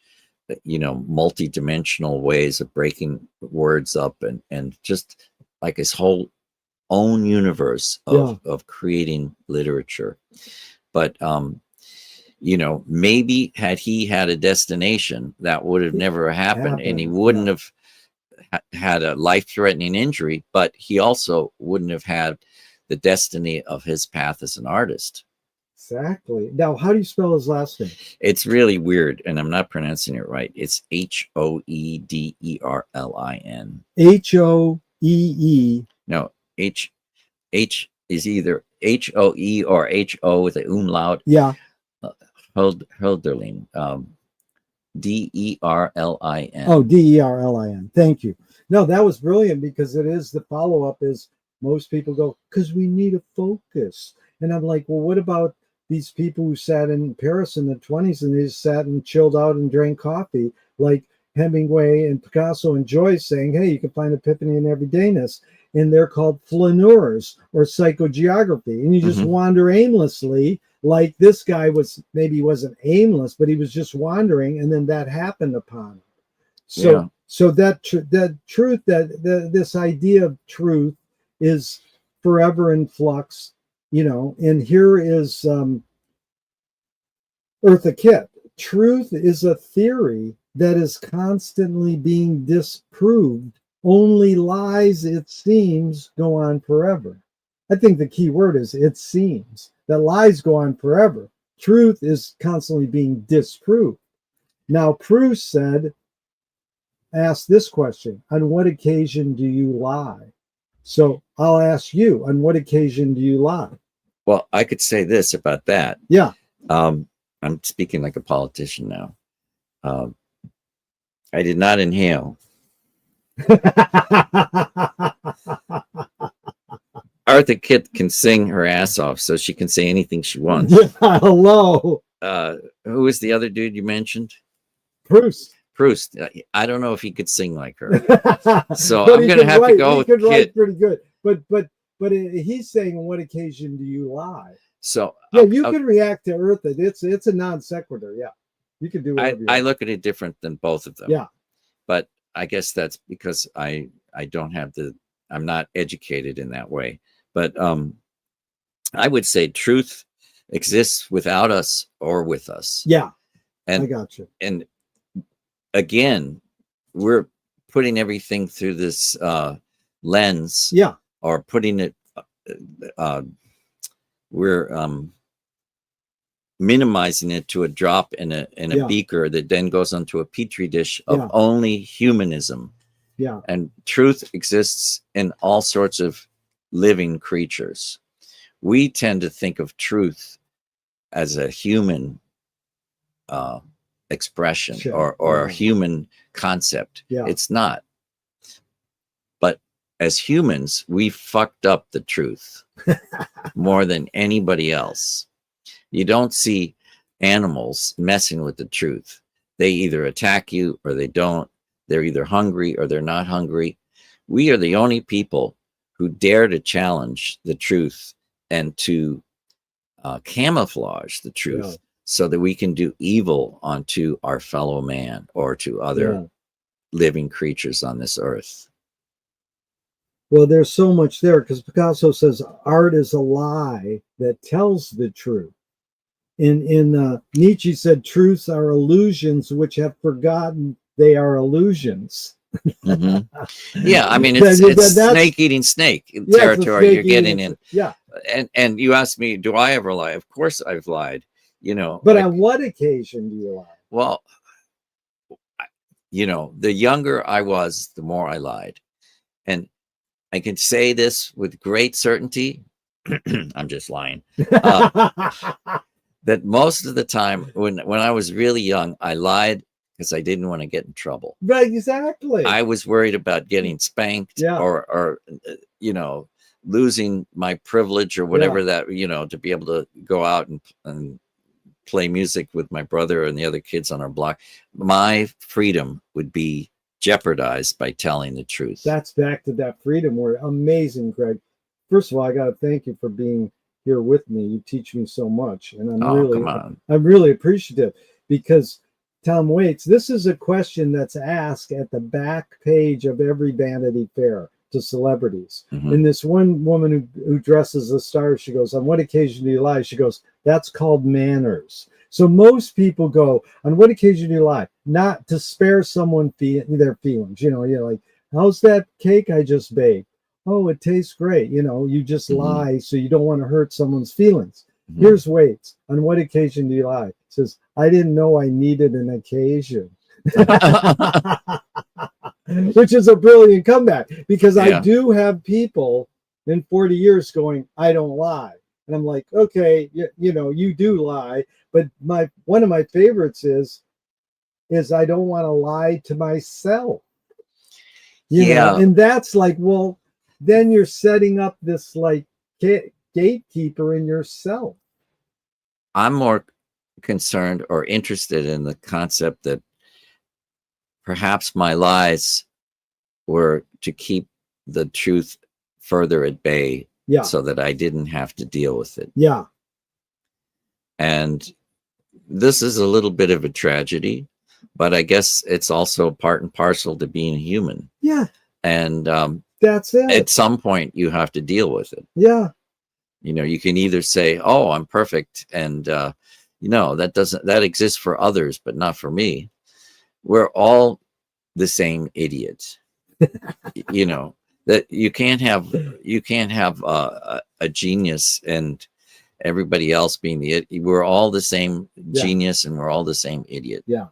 multi-dimensional ways of breaking words up and just like his whole own universe of creating literature. But maybe had he had a destination, that would have never happened, and he wouldn't have had a life-threatening injury, but he also wouldn't have had the destiny of his path as an artist. Exactly. Now, how do you spell his last name? It's really weird, and I'm not pronouncing it right. It's Hoederlin. Hoee. No, H is either HOE or HO with an umlaut. Yeah. Hoederlin. DERLIN. Oh, DERLIN. Thank you. No, that was brilliant, because it is the follow-up is most people go, because we need a focus. And I'm like, well, what about these people who sat in Paris in the 20s and they just sat and chilled out and drank coffee, like Hemingway and Picasso and Joyce, saying, hey, you can find epiphany in everydayness. And they're called flaneurs or psychogeography. And you just wander aimlessly, like this guy was. Maybe he wasn't aimless, but he was just wandering, and then that happened upon him. So that truth, this idea of truth is forever in flux, and here is Eartha Kitt. Truth is a theory that is constantly being disproved. Only lies, it seems, go on forever. I think the key word is it seems. That lies go on forever. Truth is constantly being disproved. Now, Proust asked this question: on what occasion do you lie? So I'll ask you, on what occasion do you lie? Well, I could say this about that. Yeah. I'm speaking like a politician now. I did not inhale. Eartha Kitt can sing her ass off, so she can say anything she wants. Hello. Who is the other dude you mentioned? Proust. I don't know if he could sing like her. So I'm going to have to go with Kitt. Write pretty good. But he's saying, on what occasion do you lie? So yeah, you can react to Eartha. It's a non sequitur. Yeah, you can do whatever you want. I look at it different than both of them. Yeah, but I guess that's because I don't have I'm not educated in that way. But I would say truth exists without us or with us. Yeah, and I got you. And again, we're putting everything through this lens. Yeah, or putting it. We're minimizing it to a drop in a beaker that then goes onto a petri dish of only humanism. Yeah. And truth exists in all sorts of living creatures. We tend to think of truth as a human expression or a human concept. Yeah. It's not. But as humans, we fucked up the truth more than anybody else. You don't see animals messing with the truth. They either attack you or they don't. They're either hungry or they're not hungry. We are the only people who dare to challenge the truth and to camouflage the truth so that we can do evil onto our fellow man or to other living creatures on this earth. Well, there's so much there, because Picasso says art is a lie that tells the truth. In Nietzsche said truths are illusions which have forgotten they are illusions. Yeah, I mean, it's snake eating snake territory you're getting in. Yeah. And you asked me, do I ever lie? Of course I've lied, But on what occasion do you lie? Well, the younger I was, the more I lied. And I can say this with great certainty. I'm just lying. That most of the time when I was really young, I lied because I didn't want to get in trouble. Right, exactly. I was worried about getting spanked or losing my privilege or whatever that, to be able to go out and play music with my brother and the other kids on our block, my freedom would be jeopardized by telling the truth. That's back to that freedom word. Amazing, Greg. First of all, I got to thank you for being here with me. You teach me so much, and I'm really appreciative, because Tom Waits, this is a question that's asked at the back page of every Vanity Fair to celebrities. And this one woman who dresses the stars, she goes, "On what occasion do you lie?" She goes, "That's called manners." So most people go, "On what occasion do you lie?" Not to spare someone their feelings. You're like, "How's that cake I just baked?" "Oh, it tastes great." You just lie so you don't want to hurt someone's feelings. Here's Waits. "On what occasion do you lie?" It says, "I didn't know I needed an occasion." Which is a brilliant comeback, because I do have people in 40 years going, "I don't lie." And I'm like, okay, you do lie. But one of my favorites is I don't want to lie to myself. You know? And that's like, well, then you're setting up this like gatekeeper in yourself. I'm more concerned or interested in the concept that perhaps my lies were to keep the truth further at bay, so that I didn't have to deal with it. Yeah. And this is a little bit of a tragedy, but I guess it's also part and parcel to being human. Yeah. And that's it. At some point, you have to deal with it. Yeah. You can either say, "Oh, I'm perfect," and that exists for others, but not for me. We're all the same idiot. That you can't have a genius and everybody else being the idiot. We're all the same genius, and we're all the same idiot. Yeah,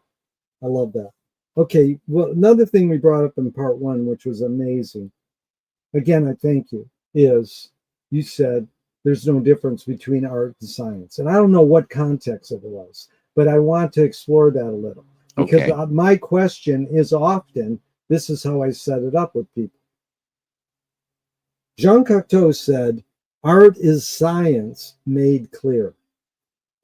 I love that. Okay, well, another thing we brought up in part one, which was amazing, again, I thank you, is you said there's no difference between art and science. And I don't know what context it was, but I want to explore that a little, because my question is often, this is how I set it up with people. Jean Cocteau said, "Art is science made clear."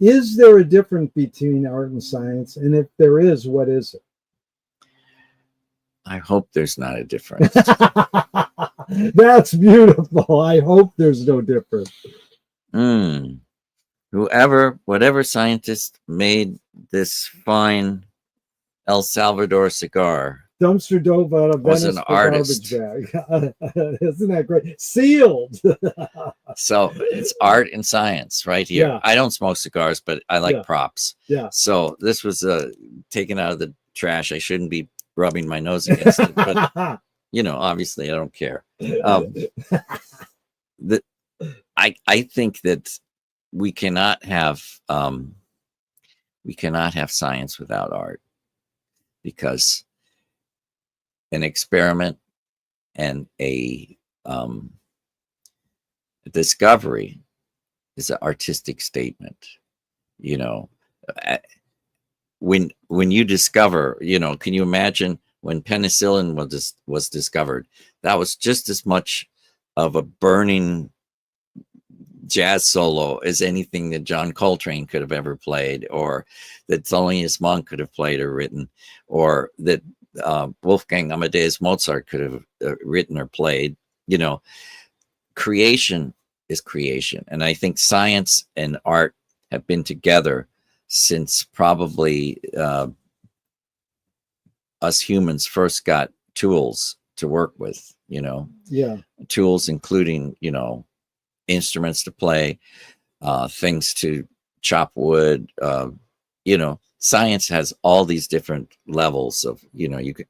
Is there a difference between art and science? And if there is, what is it? I hope there's not a difference. That's beautiful. I hope there's no difference. Whatever scientist made this fine El Salvador cigar, dumpster dove out of Venice, was an artist. Garbage bag. Isn't that great? Sealed. So it's art and science right here. Yeah. I don't smoke cigars, but I like props. Yeah. So this was taken out of the trash. I shouldn't be rubbing my nose against it, but obviously I don't care. I think that we cannot have science without art, because an experiment and a discovery is an artistic statement. When you discover, can you imagine when penicillin was discovered? That was just as much of a burning jazz solo as anything that John Coltrane could have ever played, or that Thelonious Monk could have played or written, or that Wolfgang Amadeus Mozart could have written or played. Creation is creation. And I think science and art have been together since probably us humans first got tools to work with, tools including, instruments to play, things to chop wood. Science has all these different levels of,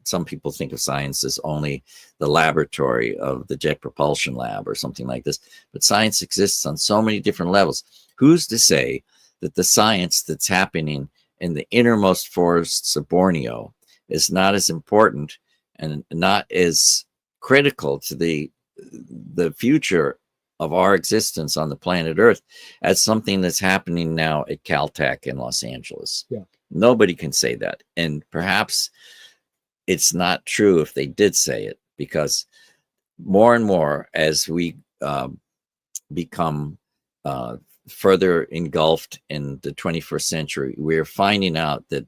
some people think of science as only the laboratory of the Jet Propulsion Lab or something like this, but science exists on so many different levels. Who's to say that the science that's happening in the innermost forests of Borneo is not as important and not as critical to the future of our existence on the planet Earth as something that's happening now at Caltech in Los Angeles? Yeah. Nobody can say that. And perhaps it's not true if they did say it, because more and more as we become further engulfed in the 21st century. We're finding out that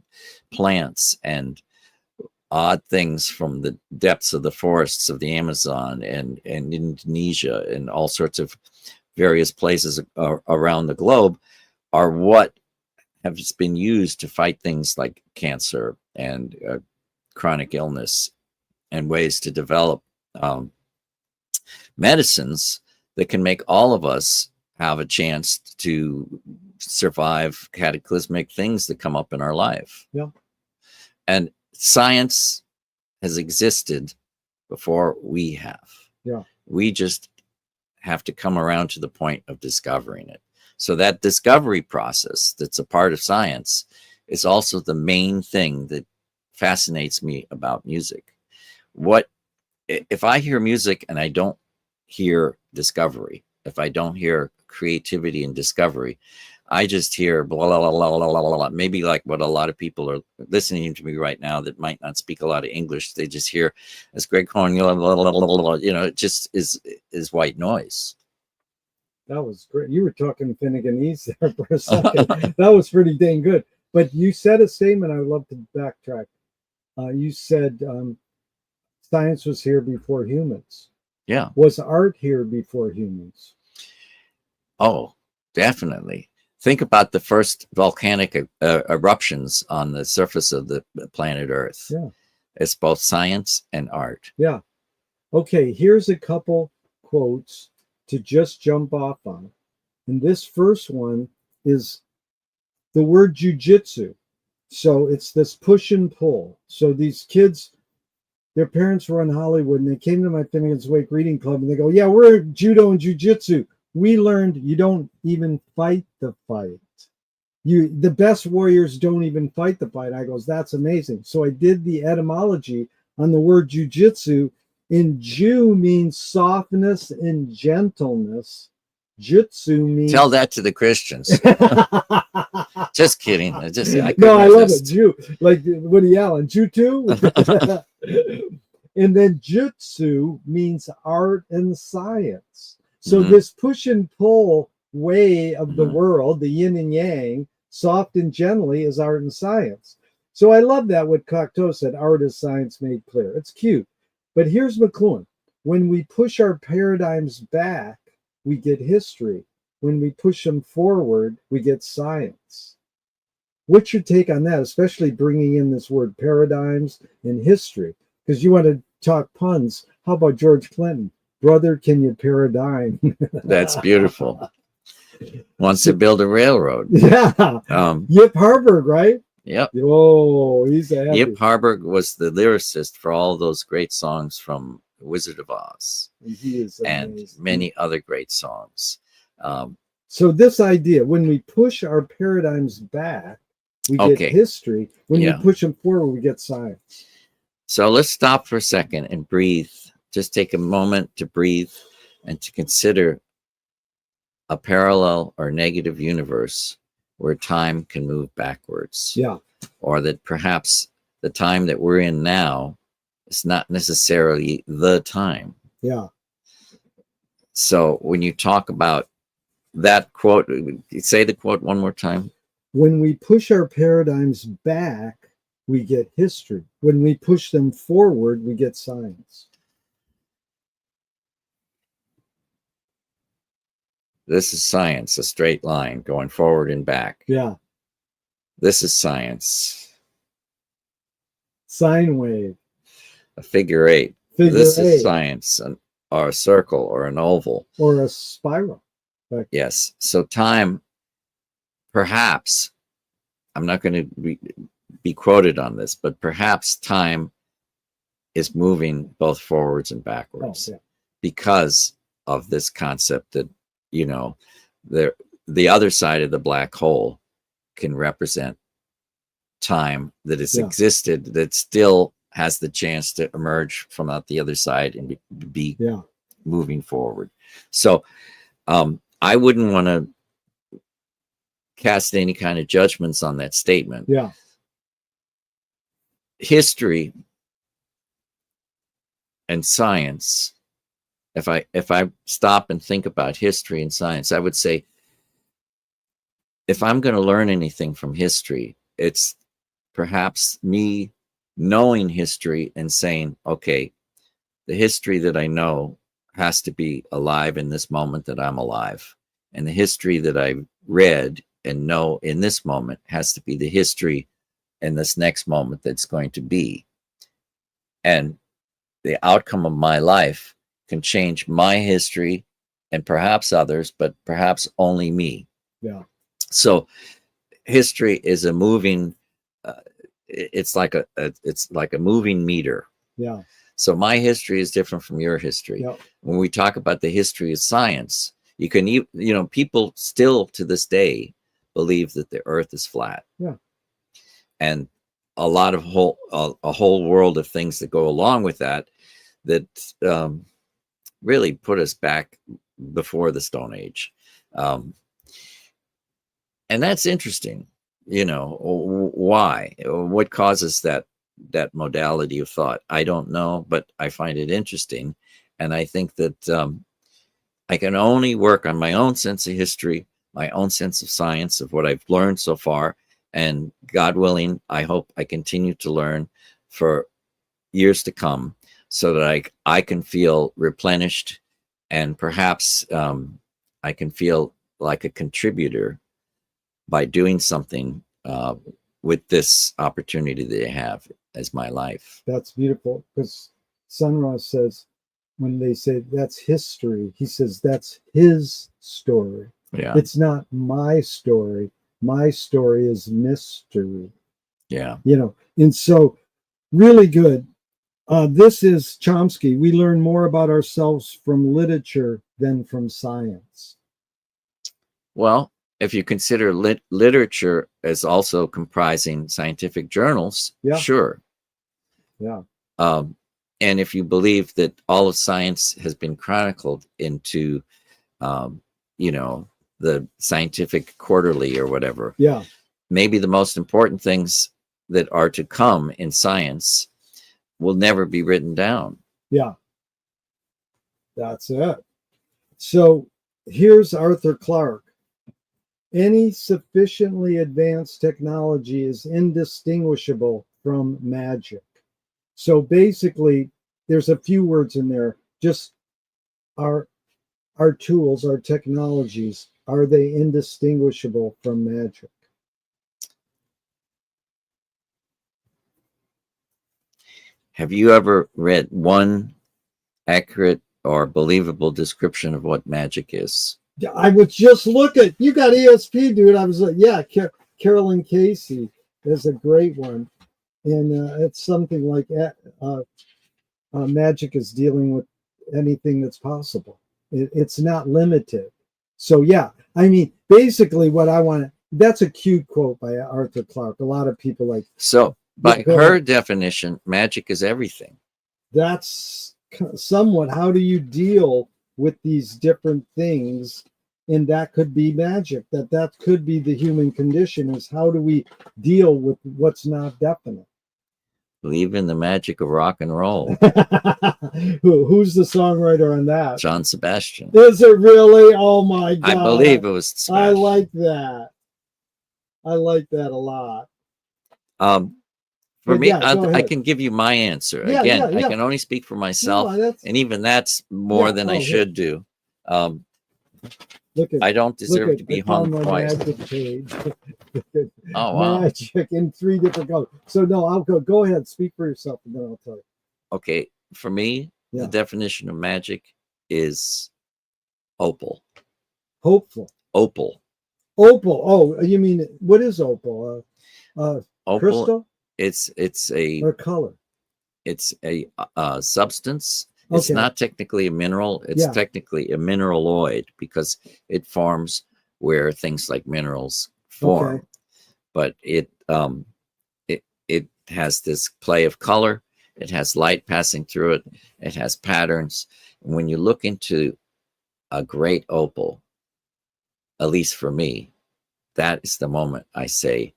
plants and odd things from the depths of the forests of the Amazon and Indonesia and all sorts of various places around the globe are what has been used to fight things like cancer and chronic illness, and ways to develop medicines that can make all of us have a chance to survive cataclysmic things that come up in our life. Yeah. And science has existed before we have. Yeah. We just have to come around to the point of discovering it. So that discovery process that's a part of science is also the main thing that fascinates me about music. What if I hear music and I don't hear discovery, if I don't hear creativity and discovery, I just hear blah, blah, blah, blah, blah, blah, blah. Maybe like what a lot of people are listening to me right now that might not speak a lot of English. They just hear, as Greg Cohen, blah, blah, blah, blah, blah, you know, it just is white noise. That was great. You were talking Finneganese there for a second. That was pretty dang good. But you said a statement I would love to backtrack. You said science was here before humans. Yeah. Was art here before humans? Oh, definitely. Think about the first volcanic eruptions on the surface of the planet Earth. Yeah. It's both science and art. Yeah. Okay, here's a couple quotes to just jump off on. And this first one is the word jujitsu. So it's this push and pull. So these kids, their parents were in Hollywood and they came to my Finnegan's Wake reading club and they go, yeah, we're judo and jujitsu. We learned you don't even fight the fight. The best warriors don't even fight the fight. I goes, that's amazing. So I did the etymology on the word jujitsu. In Ju means softness and gentleness. Jutsu means. Tell that to the Christians. Just kidding. I love it. Jew, like Woody Allen. Jutu. And then jutsu means art and science. So this push and pull way of the world, the yin and yang, soft and gently, is art and science. So I love that what Cocteau said, art is science made clear. It's cute. But here's McLuhan. When we push our paradigms back, we get history. When we push them forward, we get science. What's your take on that, especially bringing in this word paradigms and history? Because you want to talk puns. How about George Clinton? Brother, can you paradigm? That's beautiful. Wants to build a railroad. Yeah. Yip Harburg, right? Yep. Oh, he's a Yip Harburg was the lyricist for all those great songs from Wizard of Oz. He is amazing. And many other great songs. So this idea, when we push our paradigms back, we get history. When we push them forward, we get science. So let's stop for a second and breathe. Just take a moment to breathe and to consider a parallel or negative universe where time can move backwards. Yeah. Or that perhaps the time that we're in now is not necessarily the time. Yeah. So when you talk about that quote, say the quote one more time. When we push our paradigms back, we get history. When we push them forward, we get science. This is science, a straight line going forward and back. Yeah. This is science. Sine wave. A figure eight. This is science, or a circle or an oval. Or a spiral. Yes. So time, perhaps, I'm not going to be quoted on this, but perhaps time is moving both forwards and backwards because of this concept that, you know, the other side of the black hole can represent time that has existed, that still has the chance to emerge from out the other side and be moving forward. So I wouldn't want to cast any kind of judgments on that statement. Yeah. History and science, if I stop and think about history and science, I would say if I'm going to learn anything from history, it's perhaps me knowing history and saying, okay, the history that I know has to be alive in this moment that I'm alive. And the history that I've read and know in this moment has to be the history in this next moment that's going to be. And the outcome of my life can change my history and perhaps others, but perhaps only me. Yeah. So history is a moving, it's like a moving meter. Yeah. So my history is different from your history. Yeah. When we talk about the history of science, you can, people still to this day believe that the earth is flat. Yeah. And a lot of a whole world of things that go along with that really put us back before the Stone Age. And that's interesting. Why? What causes that modality of thought? I don't know, but I find it interesting. And I think that I can only work on my own sense of history, my own sense of science, of what I've learned so far. And God willing, I hope I continue to learn for years to come so that I can feel replenished, and perhaps I can feel like a contributor by doing something with this opportunity that I have as my life. That's beautiful, because Sunrise says, when they say that's history, he says that's his story. Yeah. It's not my story. My story is mystery. Yeah. And so really good. This is Chomsky. We learn more about ourselves from literature than from science. Well, if you consider literature as also comprising scientific journals, Yeah. Sure. Yeah. And if you believe that all of science has been chronicled into, the Scientific Quarterly or whatever, Yeah. maybe the most important things that are to come in science will never be written down. Yeah. That's it. So here's Arthur Clarke. Any sufficiently advanced technology is indistinguishable from magic. So basically, there's a few words in there. Just our tools, our technologies, are they indistinguishable from magic? Have you ever read one accurate or believable description of what magic is? I was just looking. You got ESP, dude. I was like, yeah, Carolyn Casey is a great one. And it's something like magic is dealing with anything that's possible. It's not limited. So, yeah, I mean, basically what I want to, that's a cute quote by Arthur Clarke. A lot of people like. So by Go her ahead. definition, magic is everything. That's somewhat, how do you deal with these different things? And that could be magic. That could be the human condition, is how do we deal with what's not definite? Believe in the magic of rock and roll. Who's the songwriter on that? John Sebastian. Is it really? Oh my God. I believe it was Sebastian. I like that. I like that a lot. For But me, yeah, go I ahead. can give you my answer. Yeah, Again, yeah. I can only speak for myself, No, that's- and even that's more Yeah, than I should do. Look at, I don't deserve to be I found hung my twice. magic page. Oh, wow. Magic in 3 different colors. So no, I'll go ahead, speak for yourself, and then I'll tell you. Okay, for me, Yeah. the definition of magic is opal. Hopeful. Opal. Opal. Oh, you mean, what is opal? Opal. Crystal It's a or color? it's a substance. It's Okay. not technically a mineral. It's Yeah. technically a mineraloid because it forms where things like minerals form. Okay. But it has this play of color. It has light passing through it. It has patterns. And when you look into a great opal, at least for me, that is the moment I say,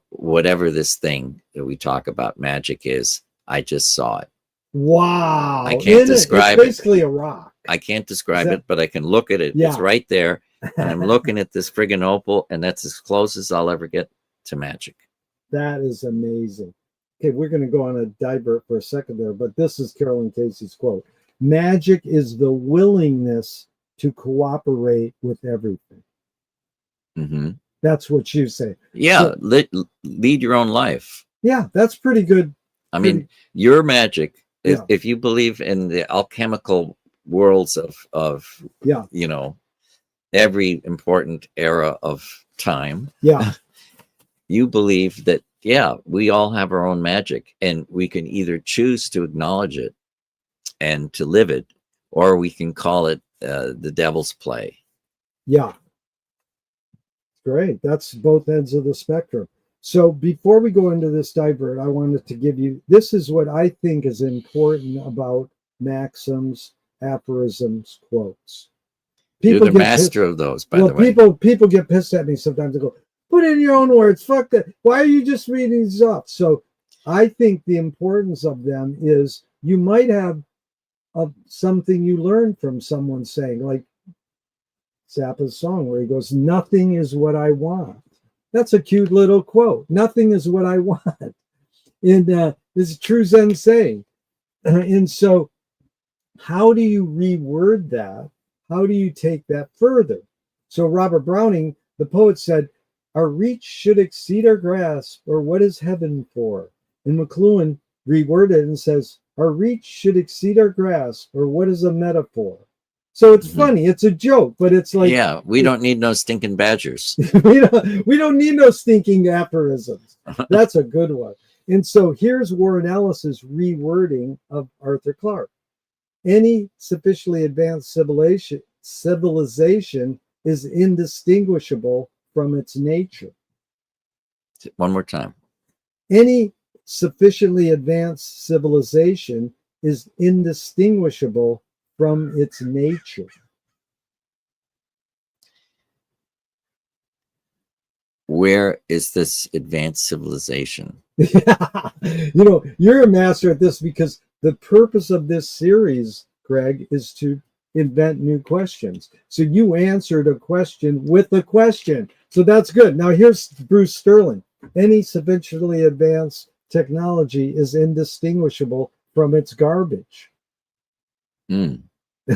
whatever this thing that we talk about magic is, I just saw it. Wow. I can't describe it's basically a rock. I can't describe it, but I can look at it. Yeah. It's right there. and I'm looking at this friggin' opal, and that's as close as I'll ever get to magic. That is amazing. Okay, we're going to go on a divert for a second there, but this is Carolyn Casey's quote. Magic is the willingness to cooperate with everything. Mm-hmm. That's what you say. Yeah, So, lead your own life. yeah, that's pretty good. I mean, your magic, Yeah. if you believe in the alchemical worlds of Yeah. you know, every important era of time, Yeah. you believe that, yeah, we all have our own magic, and we can either choose to acknowledge it and to live it, or we can call it the devil's play. Yeah. Great. That's both ends of the spectrum. So before we go into this divert, I wanted to give you, this is what I think is important about maxims, aphorisms, quotes. You're the get master pissed. of those, by the way. People get pissed at me sometimes. They go, put it in your own words. Fuck that. Why are you just reading these off? So I think the importance of them is you might have something you learned from someone saying, like Zappa's song where he goes, nothing is what I want. That's a cute little quote. Nothing is what I want. And this is true Zen saying. And so how do you reword that? How do you take that further? So Robert Browning, the poet, said, our reach should exceed our grasp, or what is heaven for? And McLuhan reworded it and says, our reach should exceed our grasp, or what is a metaphor? So it's funny, it's a joke, but it's like, yeah, we don't need no stinking badgers. we don't need no stinking aphorisms. That's a good one. And so here's Warren Ellis's rewording of Arthur Clarke. Any sufficiently advanced civilization is indistinguishable from its nature. One more time. Any sufficiently advanced civilization is indistinguishable from its nature. Where is this advanced civilization? You know, you're a master at this because the purpose of this series, Greg, is to invent new questions. So you answered a question with a question. So that's good. Now here's Bruce Sterling. Any sufficiently advanced technology is indistinguishable from its garbage.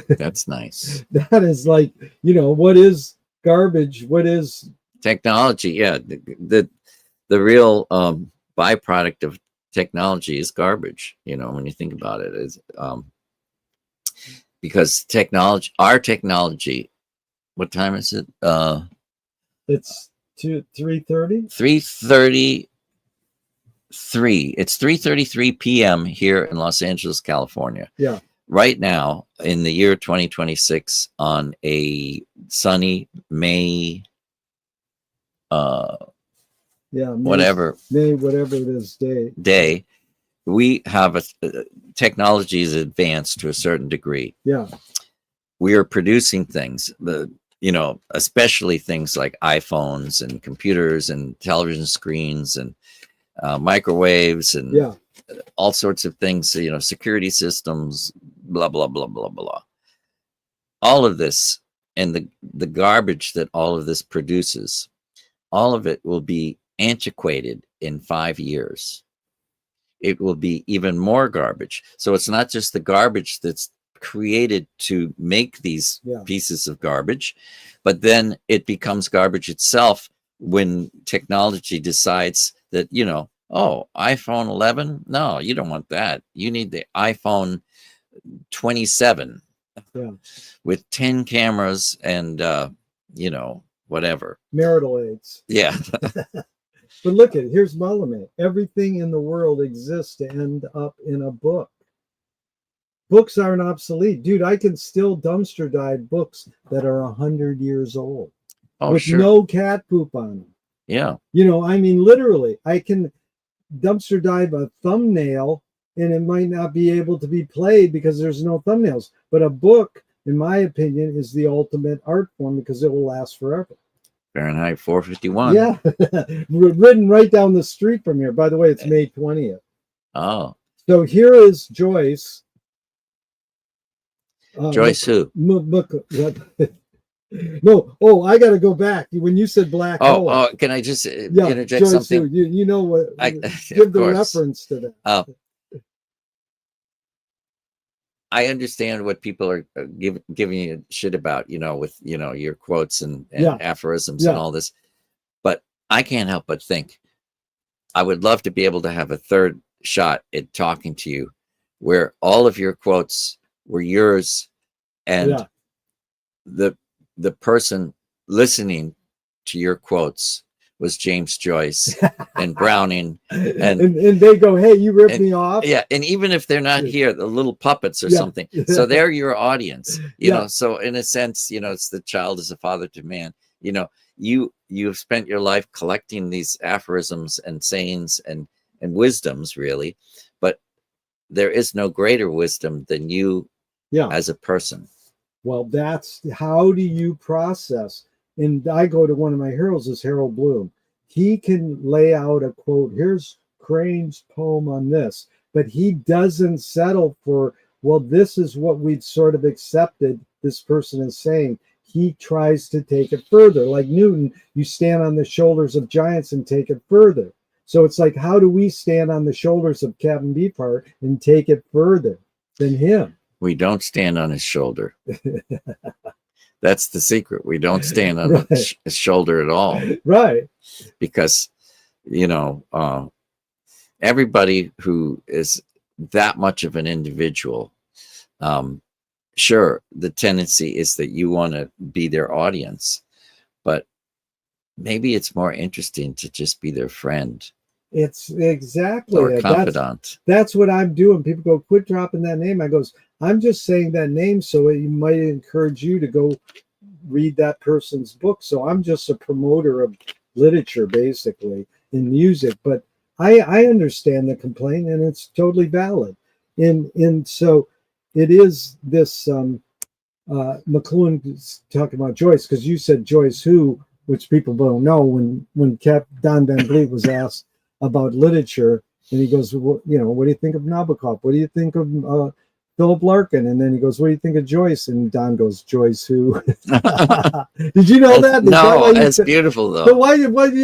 That's nice. That is like, you know, what is garbage? What is technology? Yeah, the real byproduct of technology is garbage. You know, when you think about it, is because our technology. What time is it? It's 3:30. 3:33. It's 3:33 p.m. here in Los Angeles, California. Yeah. Right now, in the year 2026, on a sunny May, whatever it is day, we have technology is advanced to a certain degree. Yeah, we are producing things, especially things like iPhones and computers and television screens and microwaves and all sorts of things, security systems, blah, blah, blah, blah, blah. All of this and the garbage that all of this produces, all of it will be antiquated in 5 years. It will be even more garbage. So it's not just the garbage that's created to make these pieces of garbage, but then it becomes garbage itself when technology decides that, oh, iPhone 11? No, you don't want that. You need the iPhone 27 with 10 cameras and, whatever. Marital aids. Yeah. But look at it. Here's Malame. Everything in the world exists to end up in a book. Books aren't obsolete. Dude, I can still dumpster dive books that are 100 years old with no cat poop on them. Yeah. Literally, I can dumpster dive a thumbnail and it might not be able to be played because there's no thumbnails. But a book, in my opinion, is the ultimate art form because it will last forever. Fahrenheit 451. Yeah. Ridden right down the street from here. By the way, it's May 20th. Oh. So here is Joyce. Joyce who? No, oh, I got to go back. When you said black hole, can I just yeah, interject Joyce, something? you know what? Of Give the course. reference to that. I understand what people are giving you shit about, with your quotes and Yeah. aphorisms Yeah. and all this, but I can't help but think I would love to be able to have a third shot at talking to you, where all of your quotes were yours, and Yeah. the person listening to your quotes was James Joyce and Browning, and they go, hey, you ripped me off. Yeah, and even if they're not here, the little puppets or Yeah. something, so they're your audience, you Yeah. know. So in a sense, it's the child is a father to man. You've spent your life collecting these aphorisms and sayings and wisdoms, really, but there is no greater wisdom than you as a person. Well, that's how do you process? And I go to one of my heroes is Harold Bloom. He can lay out a quote. Here's Crane's poem on this, but he doesn't settle for, well, this is what we've sort of accepted this person is saying. He tries to take it further. Like Newton, you stand on the shoulders of giants and take it further. So it's like, how do we stand on the shoulders of Captain Beefheart and take it further than him? We don't stand on his shoulder. That's the secret. We don't stand on his shoulder at all. Right. Because, everybody who is that much of an individual, sure, the tendency is that you want to be their audience, but maybe it's more interesting to just be their friend. It's exactly or confidant. That's what I'm doing. People go, quit dropping that name. I goes, I'm just saying that name so it might encourage you to go read that person's book. So I'm just a promoter of literature, basically, in music. But I understand the complaint, and it's totally valid. And so it is this McLuhan talking about Joyce, because you said Joyce who, which people don't know. When Don Van Vliet was asked about literature, and he goes, well, what do you think of Nabokov? What do you think of Philip Larkin? And then he goes, what do you think of Joyce? And Don goes, Joyce who? Did you know that? No, that's beautiful though. But why?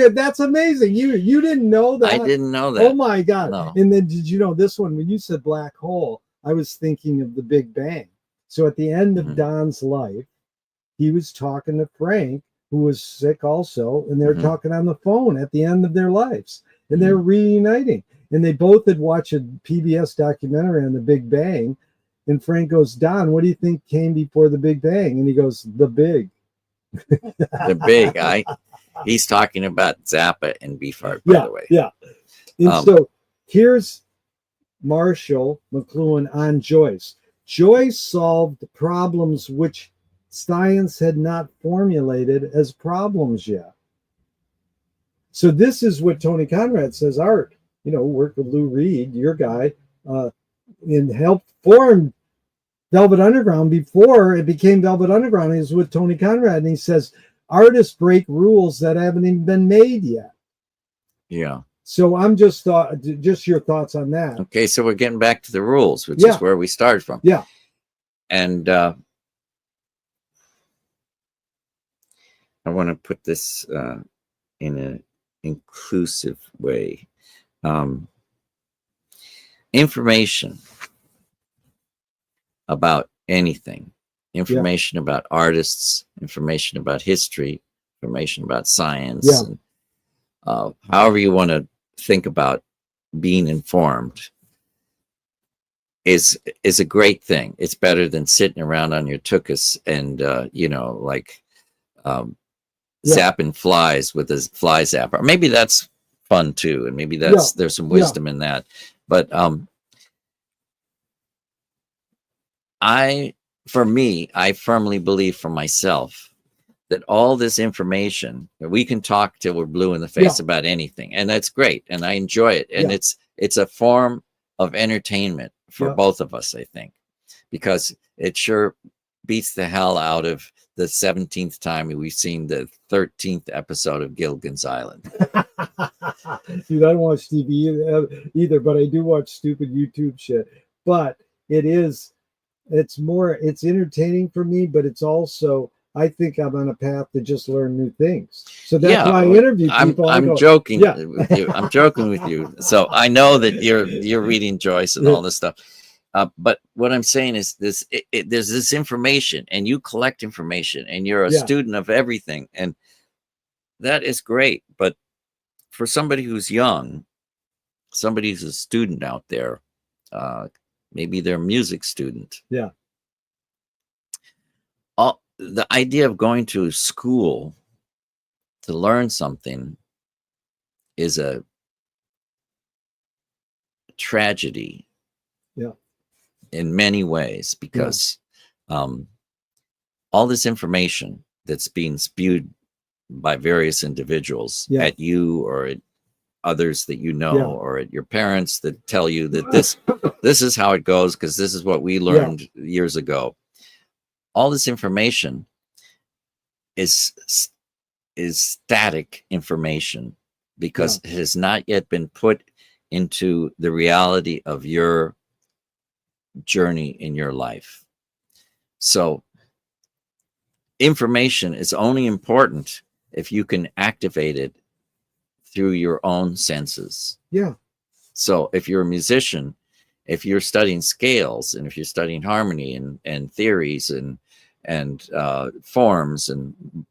That's amazing. You didn't know that? I didn't know that. Oh my God. No. And then did you know this one? When you said black hole, I was thinking of the Big Bang. So at the end of Don's life, he was talking to Frank, who was sick also, and they're talking on the phone at the end of their lives, and they're reuniting. And they both had watched a PBS documentary on the Big Bang. And Frank goes, Don, what do you think came before the Big Bang? And he goes, the big. The big. He's talking about Zappa and Beefheart, by the way. Yeah. And so here's Marshall McLuhan on Joyce. Joyce solved problems which science had not formulated as problems yet. So this is what Tony Conrad says, Art, worked with Lou Reed, your guy, and helped form Velvet Underground before it became Velvet Underground. He was with Tony Conrad, and he says, artists break rules that haven't even been made yet. Yeah. So I'm just your thoughts on that. Okay, so we're getting back to the rules, which is where we started from. Yeah. And I want to put this in an inclusive way. Information about anything, information about artists, information about history, information about science, and however you want to think about being informed is a great thing. It's better than sitting around on your tuchus and zapping flies with a fly zapper. Maybe that's fun too, and maybe there's some wisdom in that. But I firmly believe for myself that all this information, we can talk till we're blue in the face about anything, and that's great, and I enjoy it, and it's a form of entertainment for both of us, I think, because it sure beats the hell out of the 17th time we've seen the 13th episode of Gilligan's Island. Dude, I don't watch TV either, but I do watch stupid YouTube shit. But it's entertaining for me, but it's also I think I'm on a path to just learn new things. So that's Yeah, why I interview people. I'm joking with you. I'm joking with you. So I know that you're reading Joyce and all this stuff. But what I'm saying is this: there's this information, and you collect information, and you're a student of everything, and that is great. But for somebody who's young, somebody who's a student out there, maybe they're a music student. Yeah. The idea of going to school to learn something is a tragedy. Yeah. In many ways, because all this information that's being spewed by various individuals at you or at others that you know or at your parents that tell you that this is how it goes because this is what we learned years ago. All this information is static information because it has not yet been put into the reality of your journey in your life. So information is only important if you can activate it through your own senses. Yeah. So if you're a musician, if you're studying scales and if you're studying harmony and theories and forms and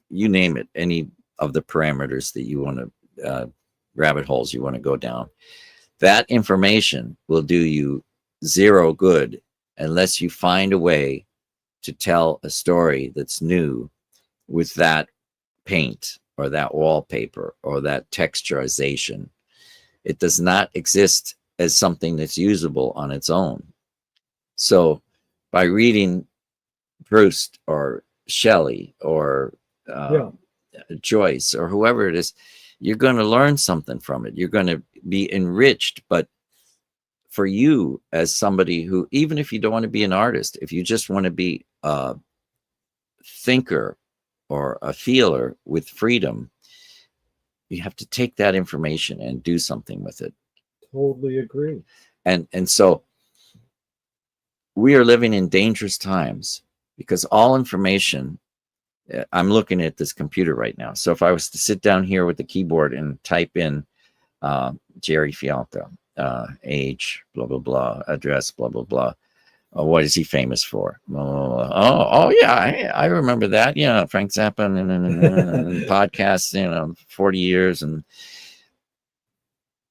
you name it, any of the parameters that you want to rabbit holes you want to go down, that information will do you zero good unless you find a way to tell a story that's new with that paint or that wallpaper or that texturization. It does not exist as something that's usable on its own. So by reading Proust or Shelley or Joyce or whoever it is, you're going to learn something from it. You're going to be enriched. But for you as somebody who, even if you don't want to be an artist, if you just want to be a thinker or a feeler with freedom, you have to take that information and do something with it. Totally agree. And so we are living in dangerous times because all information, I'm looking at this computer right now. So if I was to sit down here with the keyboard and type in Gerry Fialka, age, blah, blah, blah, address, blah, blah, blah. What is he famous for? Oh yeah, I remember that. Yeah, Frank Zappa and podcasts, 40 years. And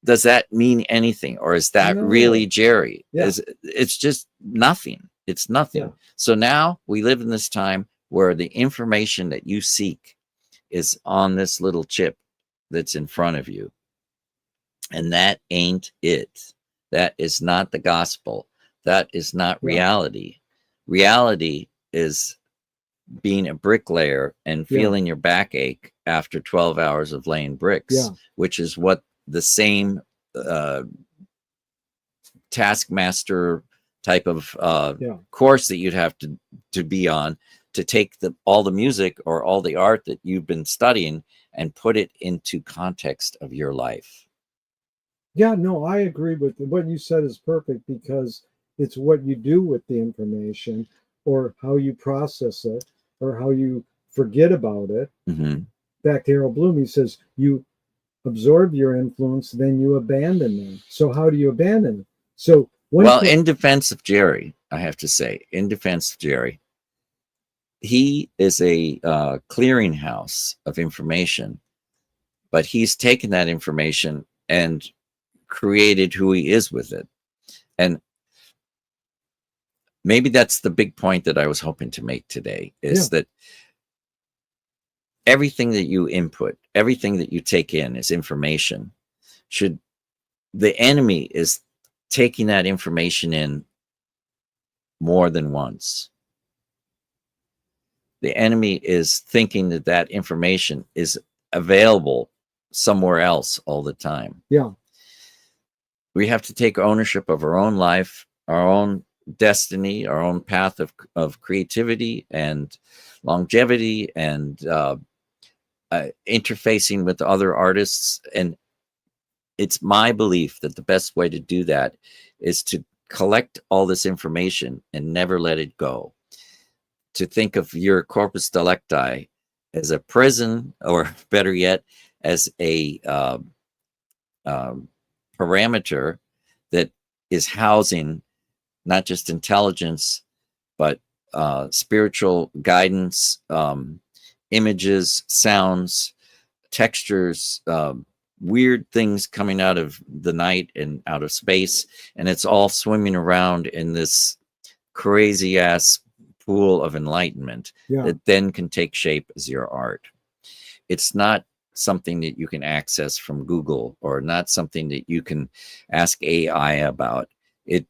does that mean anything? Or is that really Gerry? Yeah. It's just nothing. It's nothing. Yeah. So now we live in this time where the information that you seek is on this little chip that's in front of you. And that ain't it. That is not the gospel. That is not reality. Reality is being a bricklayer and feeling your backache after 12 hours of laying bricks, which is what the same taskmaster type of course that you'd have to be on to take all the music or all the art that you've been studying and put it into context of your life. Yeah, no, I agree with what you said is perfect because it's what you do with the information or how you process it or how you forget about it. Mm-hmm. Back to Harold Bloom, he says, you absorb your influence, then you abandon them. So how do you abandon it? So in defense of Gerry, I have to say, he is a clearinghouse of information, but he's taken that information and created who he is with it. And maybe that's the big point that I was hoping to make today is that everything that you input, everything that you take in is information. The enemy is taking that information in more than once. The enemy is thinking that information is available somewhere else all the time. Yeah. We have to take ownership of our own life, our own destiny, our own path of creativity and longevity and interfacing with other artists. And it's my belief that the best way to do that is to collect all this information and never let it go. to think of your corpus delicti as a prison, or better yet, as a parameter that is housing not just intelligence, but spiritual guidance, images, sounds, textures, weird things coming out of the night and out of space, and it's all swimming around in this crazy ass pool of enlightenment that then can take shape as your art. It's not something that you can access from Google, or not something that you can ask AI about. It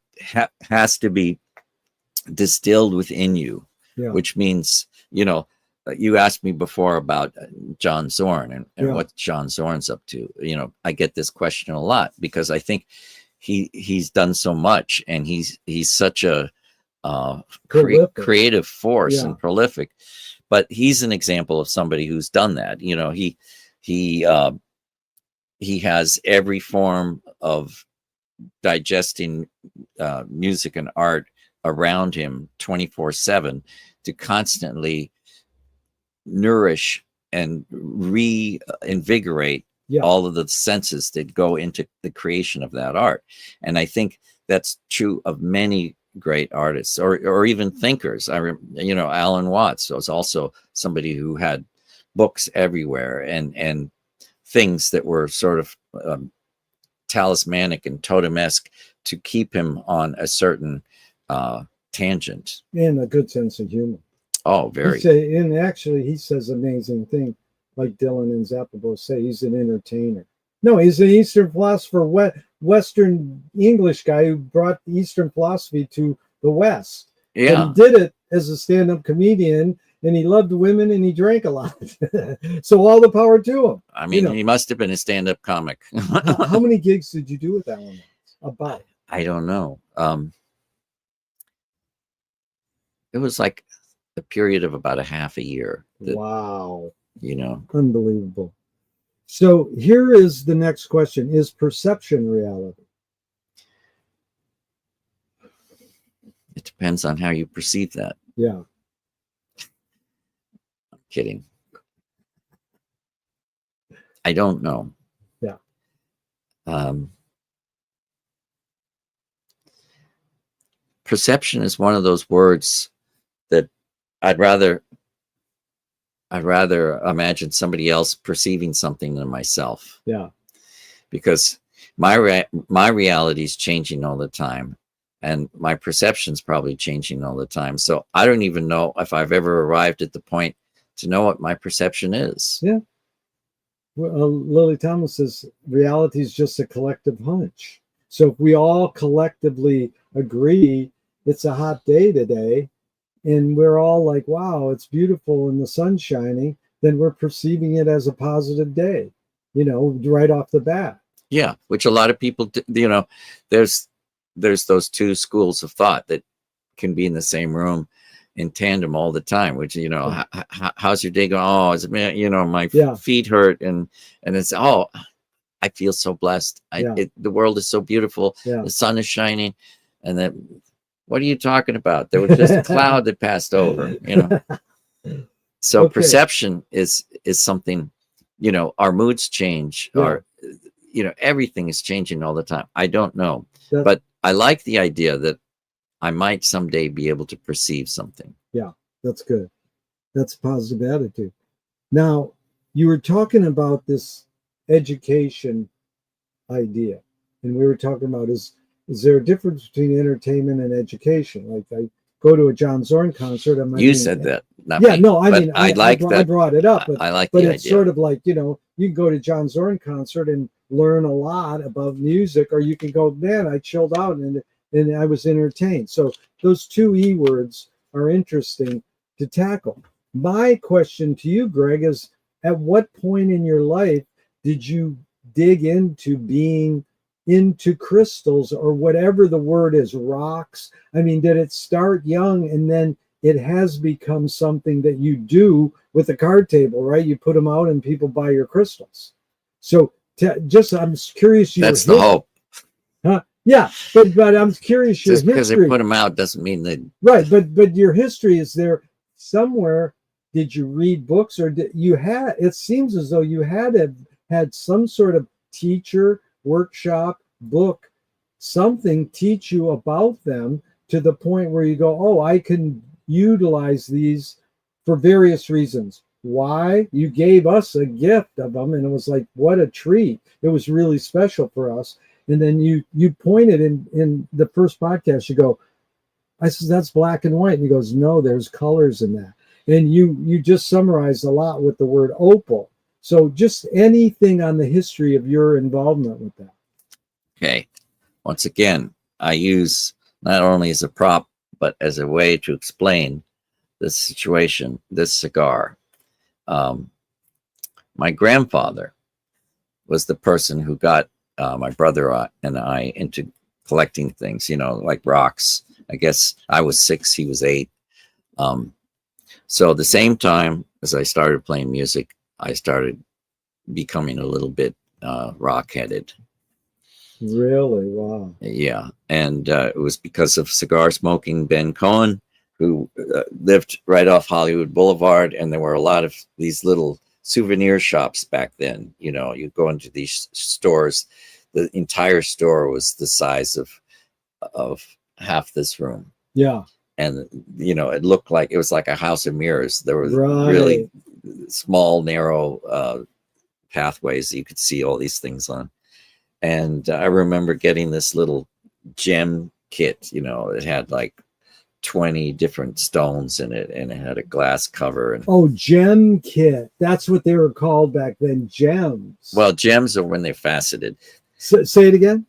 has to be distilled within you, which means, you asked me before about John Zorn and what John Zorn's up to. I get this question a lot because I think he's done so much, and he's such a creative force and prolific. But he's an example of somebody who's done that. He has every form of digesting music and art around him 24/7 to constantly nourish and reinvigorate all of the senses that go into the creation of that art. And I think that's true of many great artists, or even thinkers. Alan Watts was also somebody who had books everywhere and things that were sort of talismanic and totemesque to keep him on a certain tangent. And a good sense of humor. Oh, very. And actually, he says amazing thing, like Dylan and Zappa both say. He's an entertainer. No, he's an Eastern philosopher, Western English guy who brought Eastern philosophy to the West. Yeah. And he did it as a stand-up comedian, and he loved women, and he drank a lot. So all the power to him. I mean, he must have been a stand-up comic. How many gigs did you do with Alan? About? I don't know. It was like a period of about a half a year. Wow. Unbelievable. So here is the next question. Is perception reality? It depends on how you perceive that. Yeah. I'm kidding. I don't know. Yeah. Perception is one of those words that I'd rather imagine somebody else perceiving something than myself. Yeah. Because my reality is changing all the time, and my perception's probably changing all the time. So I don't even know if I've ever arrived at the point to know what my perception is. Yeah. Well, Lily Thomas says reality is just a collective hunch. So if we all collectively agree it's a hot day today, and we're all like, wow, it's beautiful and the sun's shining, then we're perceiving it as a positive day, right off the bat. Yeah, which a lot of people, there's those two schools of thought that can be in the same room in tandem all the time, which, how's your day going? Oh, my feet hurt. And it's, oh, I feel so blessed. The world is so beautiful. Yeah. The sun is shining. And then, what are you talking about? There was just a cloud that passed over, So Okay. Perception is something, our moods change, everything is changing all the time. I don't know, but I like the idea that I might someday be able to perceive something. Yeah, that's good. That's a positive attitude. Now, you were talking about this education idea, and we were talking about is there a difference between entertainment and education? Like, I go to a John Zorn concert. You said that. Not yeah, me, no, I mean, I like that. I brought it up, but I like but the it's idea. sort of like, you can go to John Zorn concert and learn a lot about music, or you can go, man, I chilled out and I was entertained. So those two E words are interesting to tackle. My question to you, Greg, is at what point in your life did you dig into being into crystals, or whatever the word is, rocks? I mean, did it start young and then it has become something that you do with a card table, right? You put them out and people buy your crystals. So I'm curious. That's the hope. Huh? Yeah, but I'm curious. Just your because history. they put them out doesn't mean that. Right, but your history is there somewhere, did you read books, or did you had? It seems as though you had some sort of teacher, workshop, book, something teach you about them to the point where you go, oh, I can utilize these for various reasons. Why? You gave us a gift of them, and it was like, what a treat. It was really special for us. And then you pointed in the first podcast, you go, I said, that's black and white. And he goes, no, there's colors in that. And you just summarized a lot with the word opal. So just anything on the history of your involvement with that. Okay. Once again, I use not only as a prop, but as a way to explain this situation, this cigar. My grandfather was the person who got my brother and I into collecting things, like rocks. I guess I was 6, he was 8. So the same time as I started playing music, I started becoming a little bit rock-headed. Really? Wow. Yeah. And it was because of cigar smoking Ben Cohen, who lived right off Hollywood Boulevard. And there were a lot of these little souvenir shops back then. You go into these stores, the entire store was the size of half this room. Yeah. And, it looked like it was like a house of mirrors. There were really small, narrow pathways that you could see all these things on. And I remember getting this little gem kit, it had like 20 different stones in it, and it had a glass cover. And oh, gem kit. That's what they were called back then, gems. Well, gems are when they're faceted. Say it again.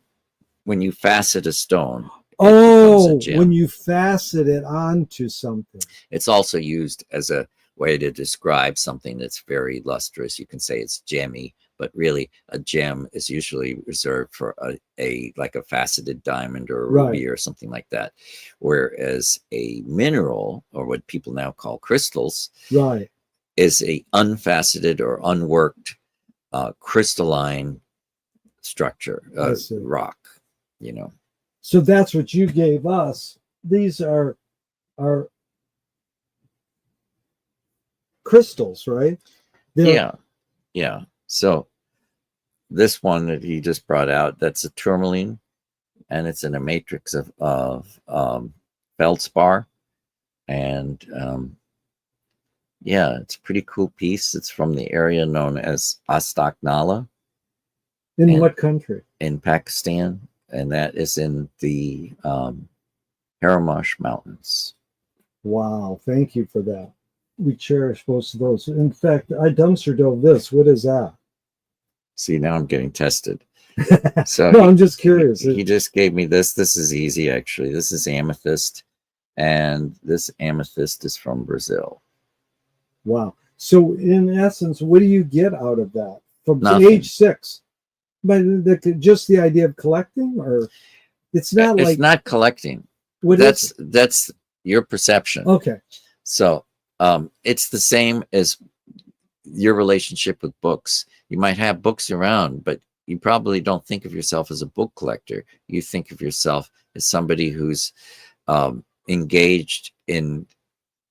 When you facet a stone. Oh, when you facet it onto something. It's also used as a way to describe something that's very lustrous. You can say it's gemmy, but really a gem is usually reserved for a like a faceted diamond or a ruby or something like that. Whereas a mineral, or what people now call crystals, is a unfaceted or unworked crystalline structure, rock, So that's what you gave us. These are crystals, right? Yeah. So this one that he just brought out, that's a tourmaline, and it's in a matrix of feldspar. And it's a pretty cool piece. It's from the area known as Astak Nala. In what country? In Pakistan. And that is in the Haramash Mountains. Wow, thank you for that. We cherish most of those. In fact, I dumpster dove this. What is that? See, now I'm getting tested. So no, I'm just curious. He just gave me this. This is easy, actually. This is amethyst, and this amethyst is from Brazil. Wow. So in essence, what do you get out of that from age 6? But just the idea of collecting, or it's not it's not collecting. That's your perception. Okay. So it's the same as your relationship with books. You might have books around, but you probably don't think of yourself as a book collector. You think of yourself as somebody who's engaged in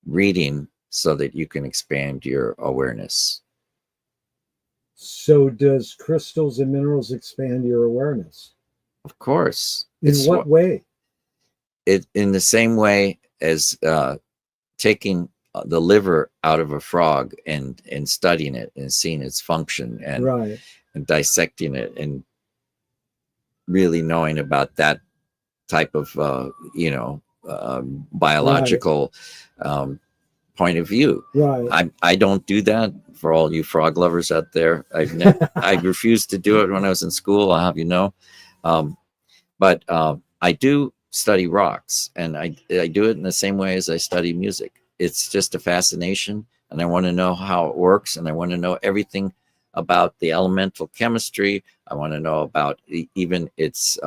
reading so that you can expand your awareness. So does crystals and minerals expand your awareness? Of course. In what way? In the same way as taking the liver out of a frog and studying it and seeing its function and dissecting it and really knowing about that type of biological point of view. I don't do that. For all you frog lovers out there, I refused to do it when I was in school, I'll have you know. But I do study rocks, and I do it in the same way as I study music. It's just a fascination, and I want to know how it works, and I want to know everything about the elemental chemistry. I want to know about even its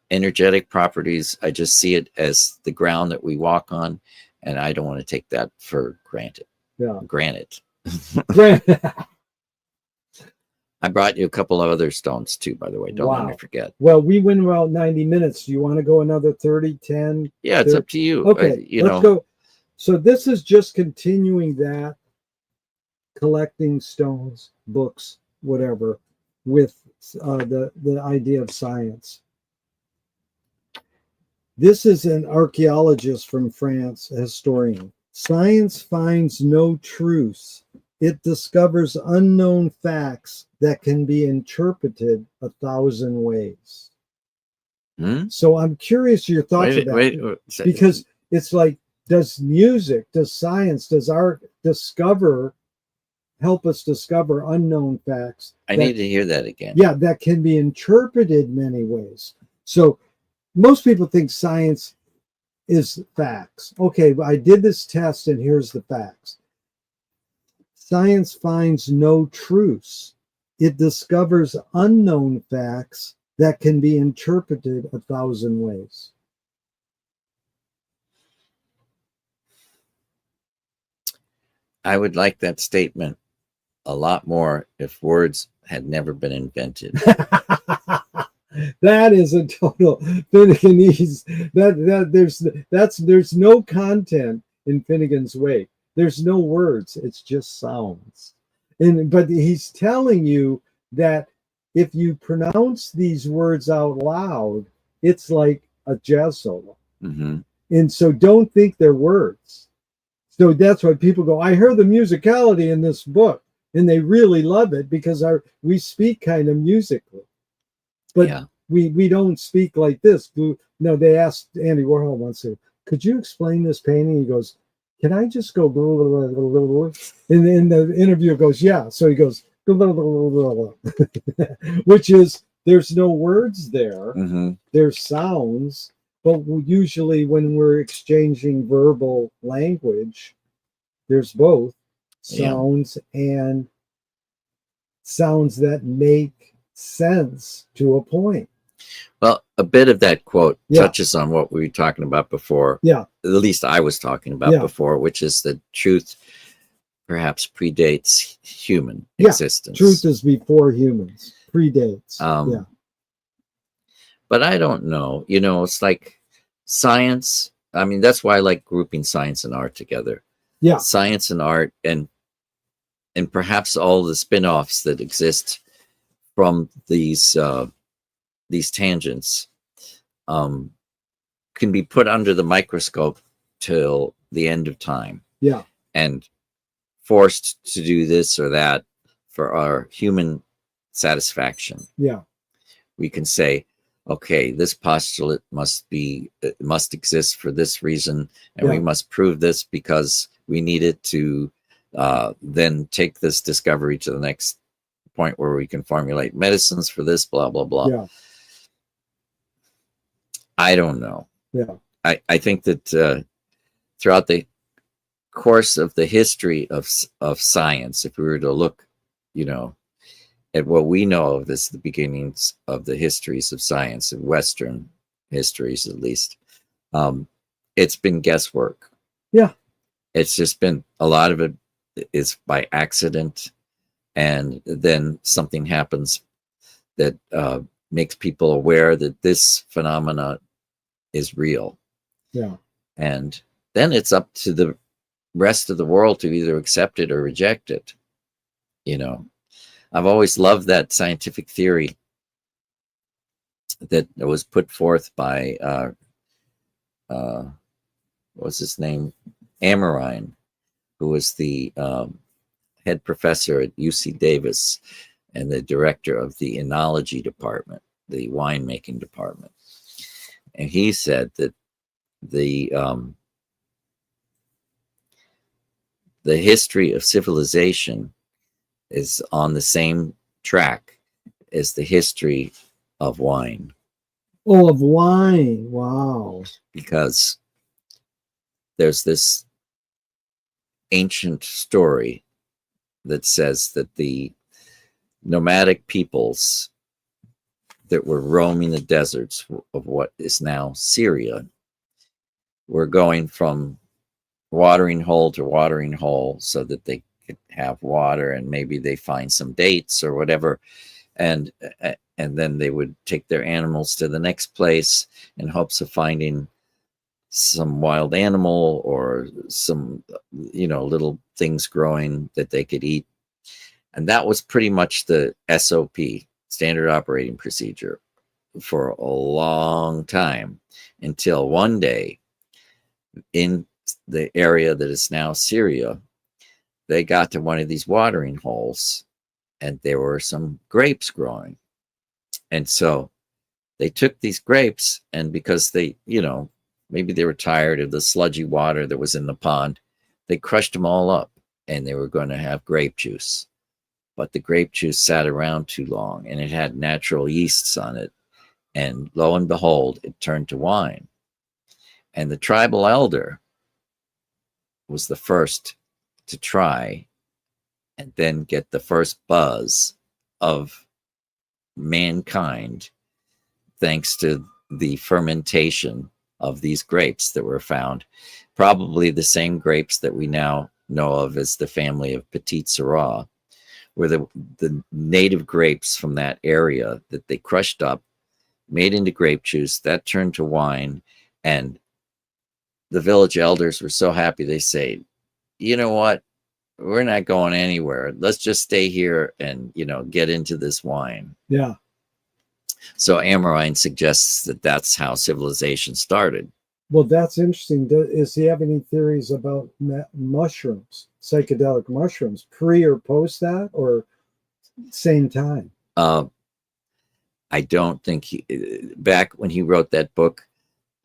energetic properties. I just see it as the ground that we walk on, and I don't want to take that for granted. Granted. I brought you a couple of other stones too, by the way. Don't let me forget. Well, we went about 90 minutes. Do you want to go another 30, 10? Yeah, it's up to you. Okay, let's go. So this is just continuing that, collecting stones, books, whatever, with the idea of science. This is an archaeologist from France, a historian. Science finds no truths. It discovers unknown facts that can be interpreted 1,000 ways. So I'm curious your thoughts about it, because it's like, does music, does science, does art help us discover unknown facts? I need to hear that again. Yeah, that can be interpreted many ways. So most people think science is facts. Okay, I did this test and here's the facts. Science finds no truths. It discovers unknown facts that can be interpreted 1,000 ways. I would like that statement a lot more if words had never been invented. That is a total Finneganese. There's no content in Finnegan's Wake. There's no words. It's just sounds. But he's telling you that if you pronounce these words out loud, it's like a jazz solo. And so don't think they're words. So that's why people go, I hear the musicality in this book, and they really love it because we speak kind of musically. But yeah, we don't speak like this. No, they asked Andy Warhol once, could you explain this painting? He goes, can I just go blah, blah, blah, blah, blah? And then the interviewer goes, yeah. So he goes, blah, blah, blah, blah, blah. Which is, there's no words there. There's sounds. But usually when we're exchanging verbal language, there's both sounds and sounds that make sense to a point. Well, a bit of that quote touches on what we were talking about before. Yeah. At least I was talking about before, which is that truth perhaps predates human existence. Truth is before humans, predates. But I don't know. You know, it's like science. I mean, that's why I like grouping science and art together. Yeah. Science and art and perhaps all the spin-offs that exist from these tangents can be put under the microscope till the end of time. Yeah. And forced to do this or that for our human satisfaction. Yeah. We can say, okay, this postulate must exist for this reason, and we must prove this because we need it to then take this discovery to the next point where we can formulate medicines for this, blah, blah, blah. Yeah. I don't know. Yeah. I think that throughout the course of the history of science, if we were to look, you know, at what we know of this, the beginnings of the histories of science, in Western histories at least, it's been guesswork. Yeah. It's just been, a lot of it is by accident, and then something happens that makes people aware that this phenomena is real. Yeah. And then it's up to the rest of the world to either accept it or reject it. You know, I've always loved that scientific theory that was put forth by what was his name? Amrine, who was the head professor at UC Davis and the director of the enology department, the winemaking department. And he said that the history of civilization is on the same track as the history of wine. Oh, of wine. Wow. Because there's this ancient story that says that the nomadic peoples that were roaming the deserts of what is now Syria were going from watering hole to watering hole so that they could have water, and maybe they find some dates or whatever, and then they would take their animals to the next place in hopes of finding some wild animal or some, little things growing that they could eat. And that was pretty much the SOP, standard operating procedure, for a long time, until one day in the area that is now Syria, they got to one of these watering holes and there were some grapes growing. And so they took these grapes, and because they, maybe they were tired of the sludgy water that was in the pond, they crushed them all up and they were going to have grape juice. But the grape juice sat around too long and it had natural yeasts on it. And lo and behold, it turned to wine. And the tribal elder was the first to try and then get the first buzz of mankind, thanks to the fermentation of these grapes that were found. Probably the same grapes that we now know of as the family of Petit Syrah, were the native grapes from that area that they crushed up, made into grape juice, that turned to wine. And the village elders were so happy, they say, you know what? We're not going anywhere. Let's just stay here and, get into this wine. Yeah. So Amorine suggests that that's how civilization started. Well, that's interesting. Does he have any theories about mushrooms, psychedelic mushrooms, pre or post that, or same time? I don't think back when he wrote that book,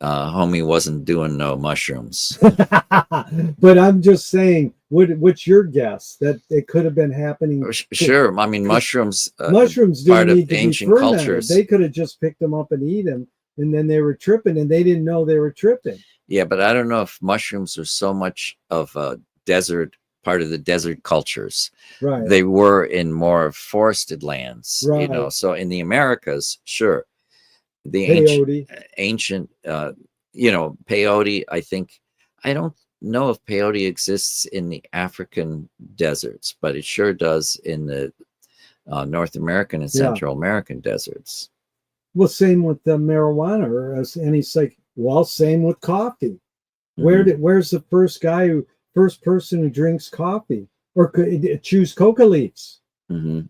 homie wasn't doing no mushrooms. But I'm just saying, what's your guess that it could have been happening? Sure. I mean, mushrooms don't part need of to ancient be fermented. cultures. They could have just picked them up and eat them, and then they were tripping, and they didn't know they were tripping. Yeah, but I don't know if mushrooms are so much of a part of the desert cultures. Right. They were in more forested lands, right. So in the Americas, sure. The ancient, peyote, I don't know if peyote exists in the African deserts, but it sure does in the North American and Central American deserts. Well, same with the marijuana or any same with coffee. Mm-hmm. Where's the first person who drinks coffee or chews coca leaves? Mm-hmm.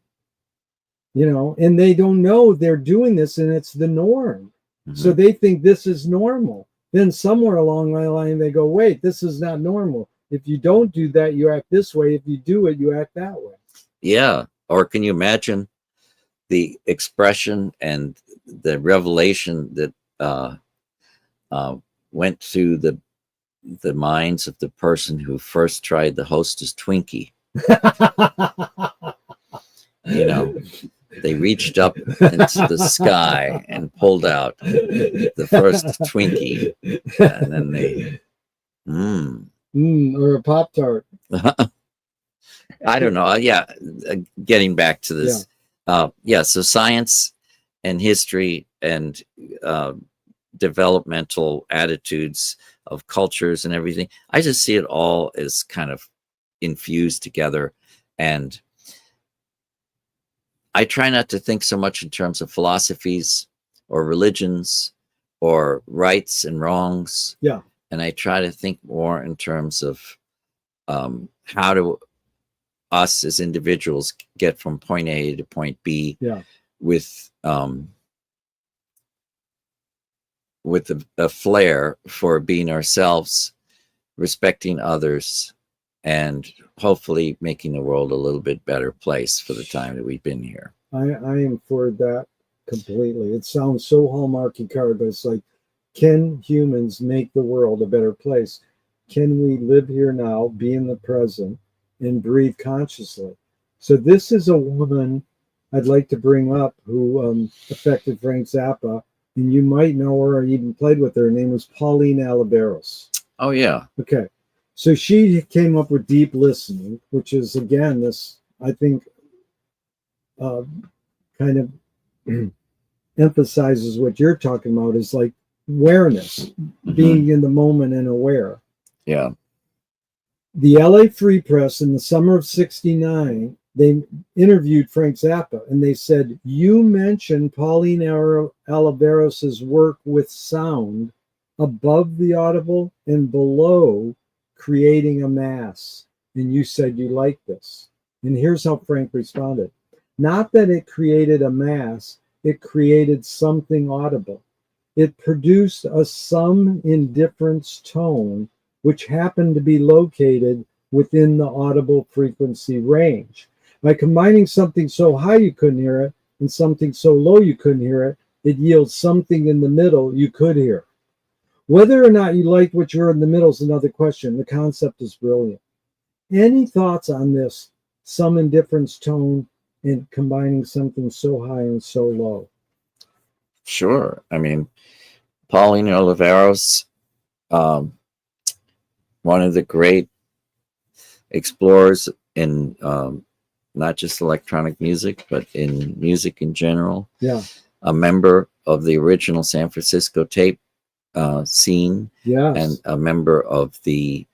And they don't know they're doing this and it's the norm. Mm-hmm. So they think this is normal. Then somewhere along the line, they go, wait, this is not normal. If you don't do that, you act this way. If you do it, you act that way. Yeah. Or can you imagine the expression and the revelation that went through the minds of the person who first tried the Hostess Twinkie? They reached up into the sky and pulled out the first Twinkie, and then they or a Pop-Tart. I don't know. Yeah, getting back to this. Yeah. So science and history and developmental attitudes of cultures and everything, I just see it all as kind of infused together. And I try not to think so much in terms of philosophies or religions or rights and wrongs. Yeah. And I try to think more in terms of how do us as individuals get from point A to point B with a flair for being ourselves, respecting others, and hopefully making the world a little bit better place for the time that we've been here. I am for that completely. It sounds so Hallmarky card, but it's like, can humans make the world a better place? Can we live here now, be in the present, and breathe consciously? So this is a woman I'd like to bring up who affected Frank Zappa, and you might know her or even played with her. Her name was Pauline Oliveros. Oh, yeah. Okay. So she came up with deep listening, which is, again, this, I think, kind of emphasizes what you're talking about, is like awareness, being in the moment and aware. Yeah. The LA Free Press in the summer of '69, they interviewed Frank Zappa, and they said, you mentioned Pauline Oliveros's work with sound above the audible and below, creating a mass. And you said you like this. And here's how Frank responded. Not that it created a mass, it created something audible. It produced a some indifference tone, which happened to be located within the audible frequency range. By combining something so high you couldn't hear it and something so low you couldn't hear it, it yields something in the middle you could hear. Whether or not you liked what you heard in the middle is another question. The concept is brilliant. Any thoughts on this some indifference tone and combining something so high and so low? Sure. I mean, Pauline Oliveros, one of the great explorers in not just electronic music, but in music in general. Yeah. A member of the original San Francisco tape scene. Yes. And a member of the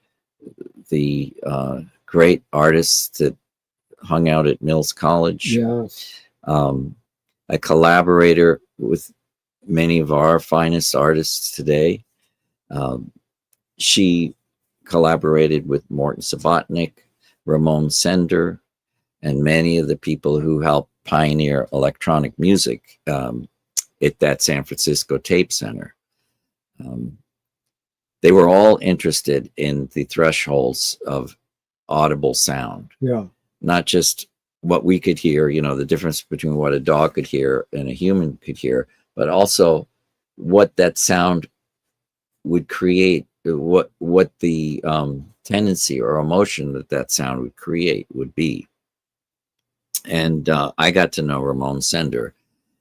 great artists that hung out at Mills College. Yes. A collaborator with many of our finest artists today. She collaborated with Morton Subotnick, Ramon Sender, and many of the people who helped pioneer electronic music at that San Francisco Tape Center. They were all interested in the thresholds of audible sound. Yeah. Not just what we could hear, you know, the difference between what a dog could hear and a human could hear, but also what that sound would create, what the tendency or emotion that sound would create would be. And I got to know Ramon Sender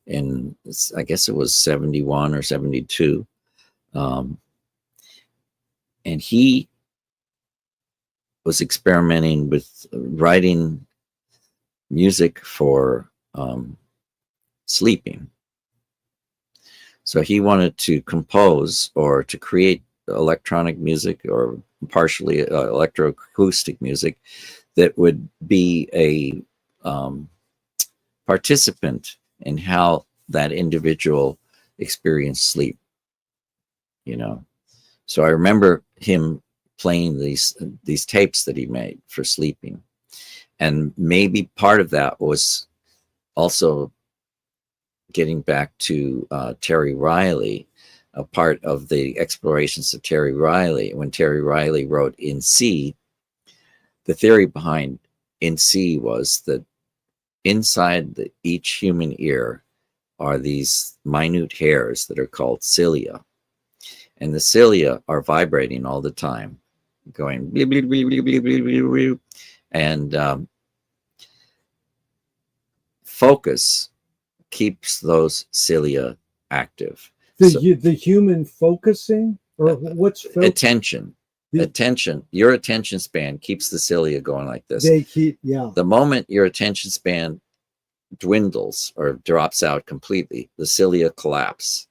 in, I guess it was 71 or 72. And he was experimenting with writing music for sleeping. So he wanted to compose or to create electronic music or partially electroacoustic music that would be a participant in how that individual experienced sleep, you know. So I remember him playing these tapes that he made for sleeping. And maybe part of that was also getting back to Terry Riley, a part of the explorations of Terry Riley. When Terry Riley wrote In C, the theory behind In C was that inside each human ear are these minute hairs that are called cilia. And the cilia are vibrating all the time, going bleep, bleep, bleep, bleep, bleep, bleep, bleep, bleep. And focus keeps those cilia active. The human focusing, or what's attention? Attention. Your attention span keeps the cilia going like this. They keep, yeah. The moment your attention span dwindles or drops out completely, the cilia collapse.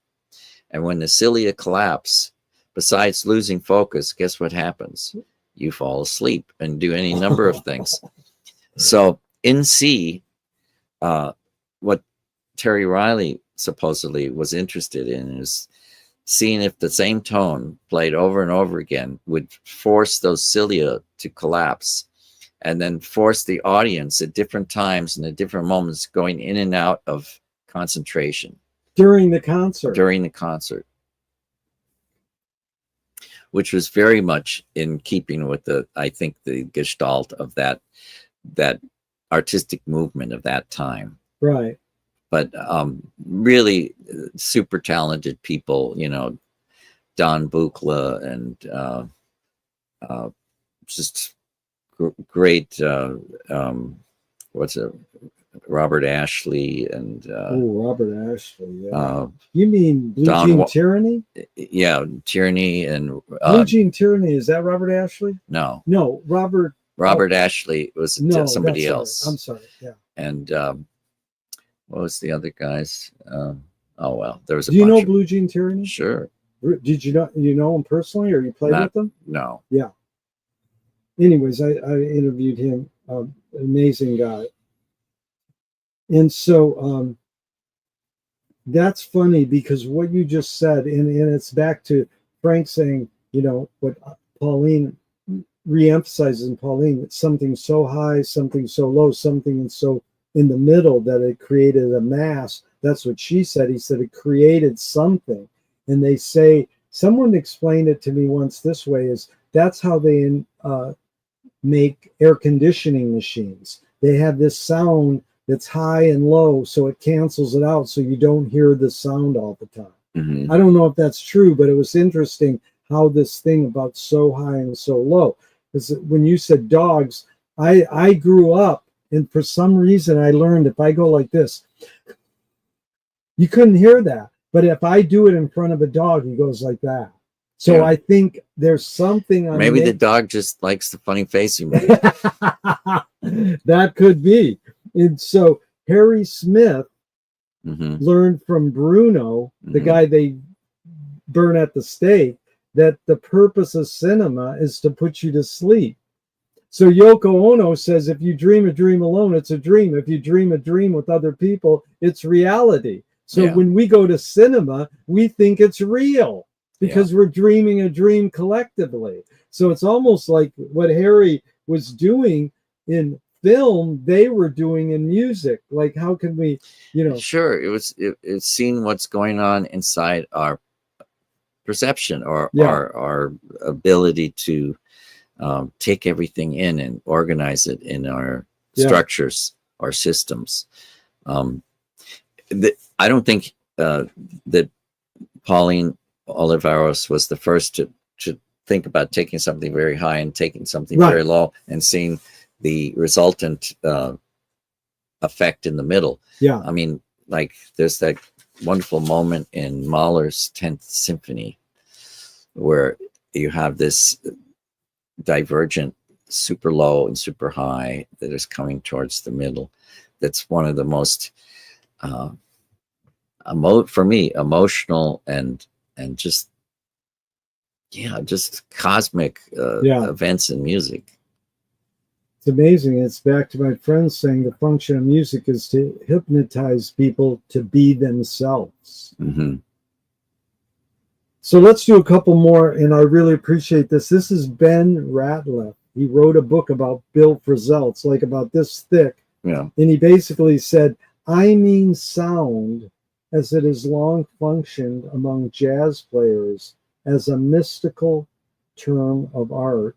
And when the cilia collapse, besides losing focus, guess what happens? You fall asleep and do any number of things. So in C, what Terry Riley supposedly was interested in is seeing if the same tone played over and over again would force those cilia to collapse, and then force the audience at different times and at different moments going in and out of concentration. During the concert. During the concert. Which was very much in keeping with I think the gestalt of that artistic movement of that time. Right. But really super talented people, you know, Don Buchla and just great, Robert Ashley and Robert Ashley. Yeah. You mean Blue Jean Tyranny? Yeah, Tyranny and Blue Jean Tyranny. Is that Robert Ashley? No, Robert Ashley was somebody else. I'm sorry. Yeah. And what was the other guys? Oh well, there was a. Do you know Blue Jean Tyranny? Sure. Did you know him personally, or you played with him? No. Yeah. Anyways, I interviewed him. Amazing guy. And so that's funny because what you just said, and it's back to Frank saying, you know, what Pauline reemphasizes in Pauline, it's something so high, something so low, something so in the middle that it created a mass. That's what she said. He said it created something. And they say, someone explained it to me once this way, is that's how they make air conditioning machines. They have this sound that's high and low, so it cancels it out, so you don't hear the sound all the time. Mm-hmm. I don't know if that's true, but it was interesting how this thing about so high and so low. Because when you said dogs, I grew up, and for some reason I learned if I go like this, you couldn't hear that. But if I do it in front of a dog, he goes like that. So Yeah. I think there's something on Maybe the dog just likes the funny face you make. That could be. And so Harry Smith Mm-hmm. learned from Bruno, the Mhm. guy they burn at the stake, that the purpose of cinema is to put you to sleep. So Yoko Ono says, if you dream a dream alone, it's a dream. If you dream a dream with other people, it's reality. So Yeah. when we go to cinema, we think it's real because we're dreaming a dream collectively. So it's almost like what Harry was doing in film, they were doing in music. Like, how can we, you know? Sure, it's seeing what's going on inside our perception or Yeah. our ability to take everything in and organize it in our structures, our systems. I don't think that Pauline Oliveros was the first to think about taking something very high and taking something very low and seeing the resultant effect in the middle. Yeah. I mean, like there's that wonderful moment in Mahler's 10th Symphony where you have this divergent super low and super high that is coming towards the middle. That's one of the most for me emotional and just cosmic events in music. It's amazing. It's back to my friends saying the function of music is to hypnotize people to be themselves. Mm-hmm. So let's do a couple more, and I really appreciate this. This is Ben Ratliff. He wrote a book about Bill Frisell. It's like about this thick. Yeah. And he basically said, I mean sound as it has long functioned among jazz players as a mystical term of art,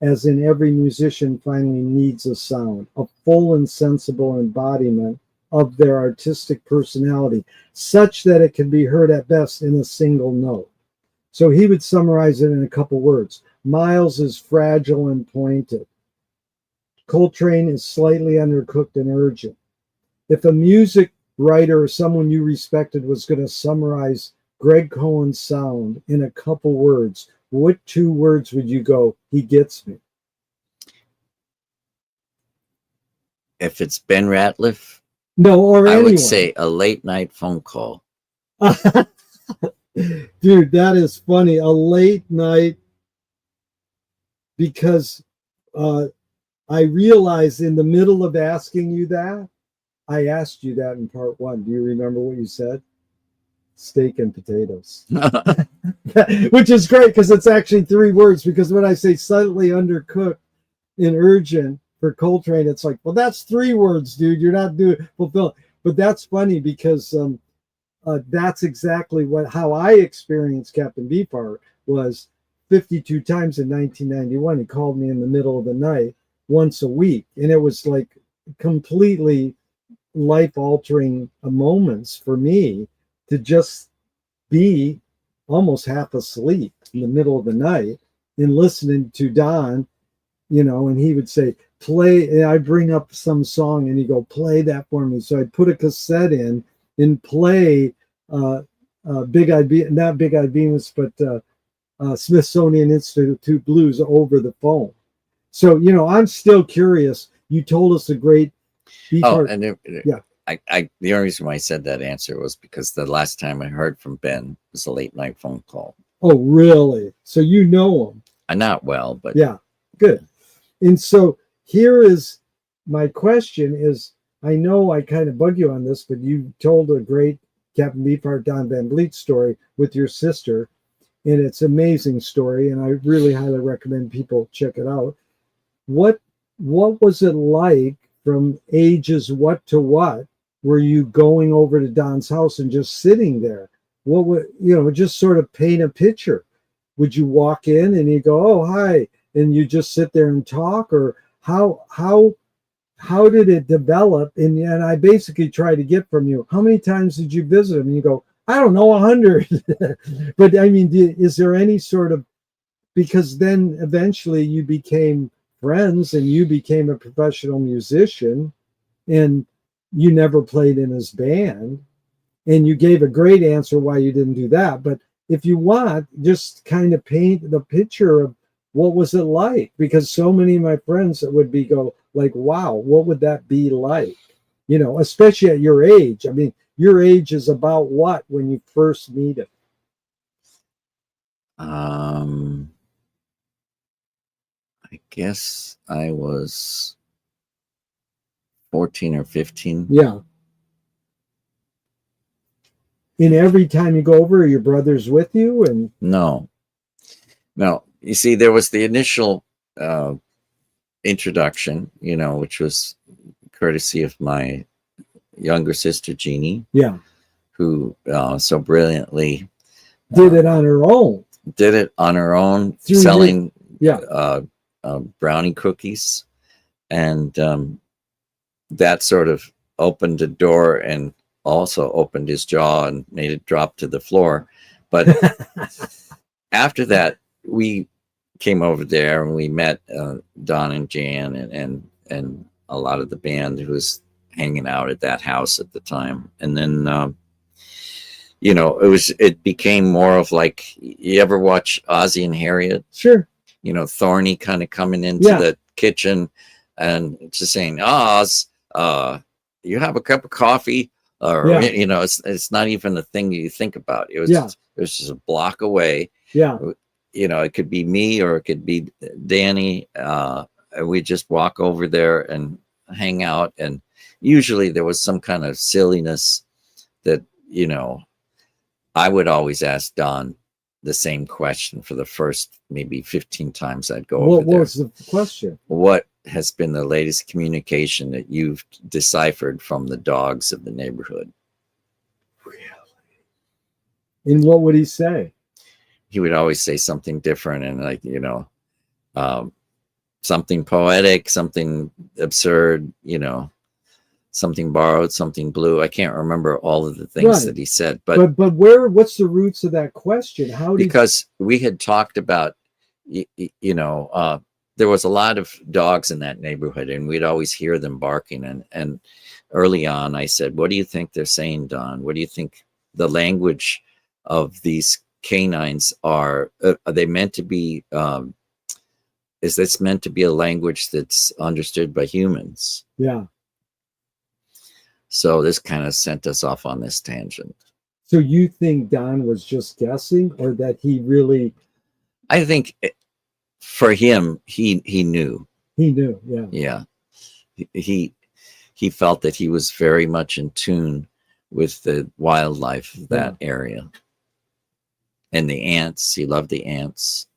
as in every musician finally needs a sound, a full and sensible embodiment of their artistic personality, such that it can be heard at best in a single note. So he would summarize it in a couple words. Miles is fragile and pointed. Coltrane is slightly undercooked and urgent. If a music writer or someone you respected was going to summarize Greg Cohen's sound in a couple words, what two words would you go, he gets me? If it's Ben Ratliff, no, or I anyone. would say a late night phone call. Dude, that is funny. A late night, because I realized in the middle of asking you that, I asked you that in part one. Do you remember what you said? Steak and potatoes. Which is great because it's actually three words, because when I say slightly undercooked and urgent for Coltrane, it's like, well, that's three words, dude. You're not doing fulfill. But that's funny because that's exactly how I experienced Captain Beefheart. Was 52 times in 1991. He called me in the middle of the night once a week, and it was like completely life-altering moments for me to just be almost half asleep in the middle of the night and listening to Don, you know, and he would say, play, and I'd bring up some song and he'd go, play that for me. So I'd put a cassette in and play Big Eyed Beans, not Big Eyed Beans, but Smithsonian Institute Blues over the phone. So, you know, I'm still curious. You told us a great Beefheart. The only reason why I said that answer was because the last time I heard from Ben was a late night phone call. Oh, really? So you know him? Not well, but yeah, good. And so here is my question: is I know I kind of bug you on this, but you told a great Captain Beefheart, Don Van Vliet story with your sister, and it's an amazing story, and I really highly recommend people check it out. What was it like from ages what to what? Were you going over to Don's house and just sitting there? What would, just sort of paint a picture? Would you walk in and you go, "Oh, hi," and you just sit there and talk, or how did it develop? And I basically try to get from you, how many times did you visit him? And you go, "I don't know, 100." But I mean, is there any sort of, because then eventually you became friends and you became a professional musician, and you never played in his band, and you gave a great answer why you didn't do that. But if you want, just kind of paint the picture of what was it like, because so many of my friends that would be go like, wow, what would that be like? Especially at your age. I mean, your age is about what when you first meet him? I guess I was 14 or 15. Yeah. And every time you go over, your brother's with you? And No. You see, there was the initial introduction, which was courtesy of my younger sister, Jeannie. Yeah. Who so brilliantly did it on her own. Did it on her own, Through selling yeah. Brownie cookies. And that sort of opened a door and also opened his jaw and made it drop to the floor. But after that, we came over there and we met Don and Jan and a lot of the band who was hanging out at that house at the time. And then it became more of like, you ever watch Ozzie and Harriet? Sure. Thorny kind of coming into the kitchen and just saying, "Oz, you have a cup of coffee?" Or it's not even a thing you think about. It was just a block away. Yeah. It could be me or it could be Danny. We just walk over there and hang out, and usually there was some kind of silliness that I would always ask Don the same question for the first maybe 15 times I'd go over there. What was the question? What has been the latest communication that you've deciphered from the dogs of the neighborhood? Really? And what would he say? He would always say something different, and like, something poetic, something absurd, something borrowed, something blue. I can't remember all of the things that he said, but what's the roots of that question? Because we had talked about, there was a lot of dogs in that neighborhood, and we'd always hear them barking. And early on, I said, "What do you think they're saying, Don? What do you think the language of these canines are? Are they meant to be? Is this meant to be a language that's understood by humans?" Yeah. So this kind of sent us off on this tangent. So you think Don was just guessing, or that he really? I think for him, he knew. He knew, yeah. Yeah. He felt that he was very much in tune with the wildlife of that area. And the ants. He loved the ants.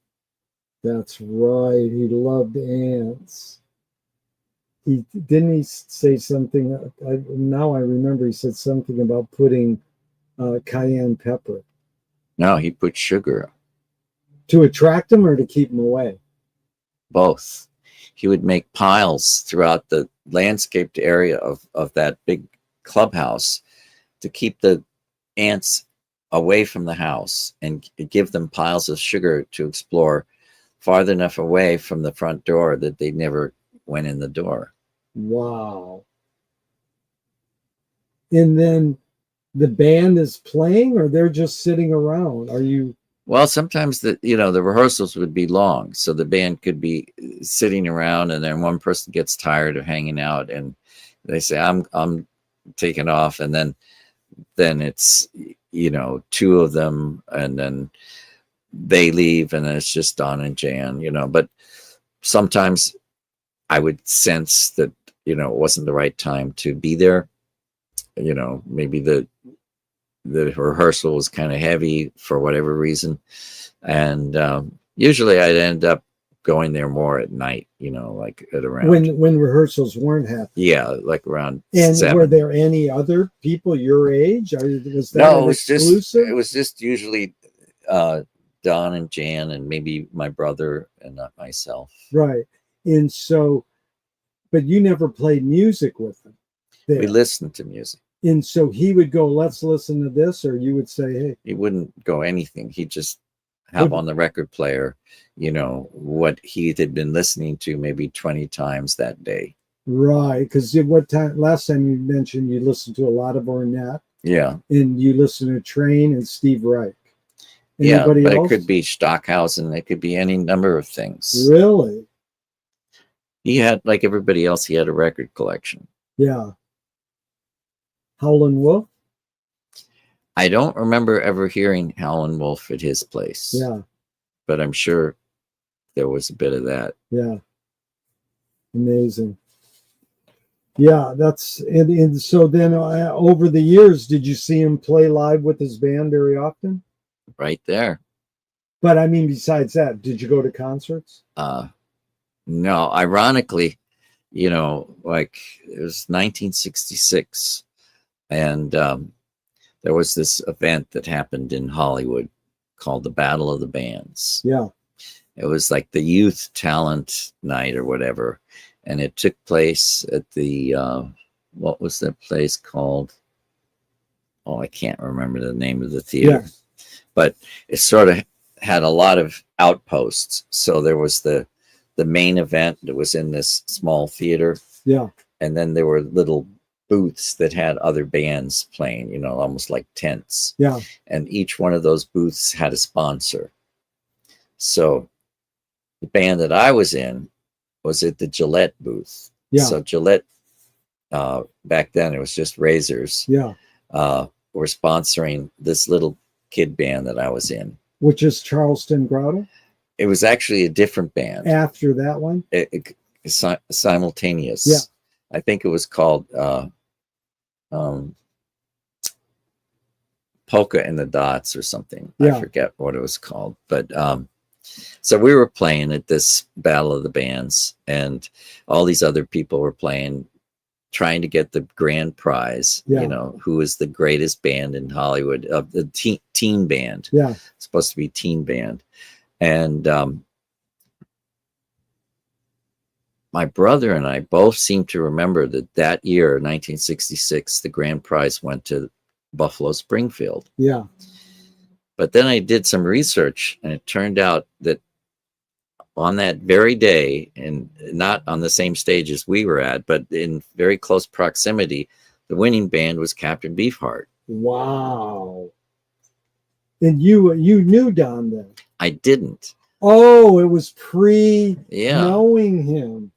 That's right. He loved ants. Didn't he say something? Now I remember he said something about putting cayenne pepper. No, he put sugar. To attract them or to keep them away? Both. He would make piles throughout the landscaped area of that big clubhouse to keep the ants away from the house and give them piles of sugar to explore farther enough away from the front door that they never went in the door. Wow. And then the band is playing, or they're just sitting around? Are you? Well, sometimes the rehearsals would be long, so the band could be sitting around, and then one person gets tired of hanging out, and they say, "I'm taking off," and then it's two of them, and then they leave, and then it's just Don and Jan. But sometimes I would sense that it wasn't the right time to be there. Maybe the the rehearsal was kind of heavy for whatever reason. And usually I'd end up going there more at night, like at around when rehearsals weren't happening. Yeah, like around And 7. were there any other people your age? Was that No, an exclusive? it was just usually Don and Jan and maybe my brother and not myself. Right. And so, but you never played music with them there. We listened to music. And so he would go, let's listen to this, or you would say, hey. He wouldn't go anything. He'd just have on the record player, what he had been listening to maybe 20 times that day. Right. Because last time you mentioned you listened to a lot of Ornette. Yeah. And you listened to Train and Steve Reich. Anybody else? It could be Stockhausen. It could be any number of things. Really? He had, like everybody else, he had a record collection. Yeah. Howlin' Wolf? I don't remember ever hearing Howlin' Wolf at his place. Yeah. But I'm sure there was a bit of that. Yeah. Amazing. Yeah, and so then over the years, did you see him play live with his band very often? Right there. But I mean, besides that, did you go to concerts? No, ironically, like it was 1966 and there was this event that happened in Hollywood called the Battle of the Bands. Yeah. It was like the youth talent night or whatever. And it took place at the, what was that place called? Oh, I can't remember the name of the theater. Yeah. But it sort of had a lot of outposts. So there was the main event that was in this small theater. Yeah. And then there were little booths that had other bands playing, almost like tents. Yeah. And each one of those booths had a sponsor. So the band that I was in was at the Gillette booth. Yeah. So Gillette, back then it was just razors. Yeah. Were sponsoring this little kid band that I was in. Which is Charleston Grotto? It was actually a different band. After that one? Simultaneous. Yeah. I think it was called Polka and the Dots or something. Yeah. I forget what it was called. But so we were playing at this Battle of the Bands, and all these other people were playing, trying to get the grand prize. Yeah. Who is the greatest band in Hollywood, of the teen band. Yeah. It's supposed to be teen band. And my brother and I both seem to remember that year, 1966, the grand prize went to Buffalo Springfield. Yeah. But then I did some research, and it turned out that on that very day, and not on the same stage as we were at, but in very close proximity, the winning band was Captain Beefheart. Wow. And you knew Don then? I didn't. Oh, it was knowing him.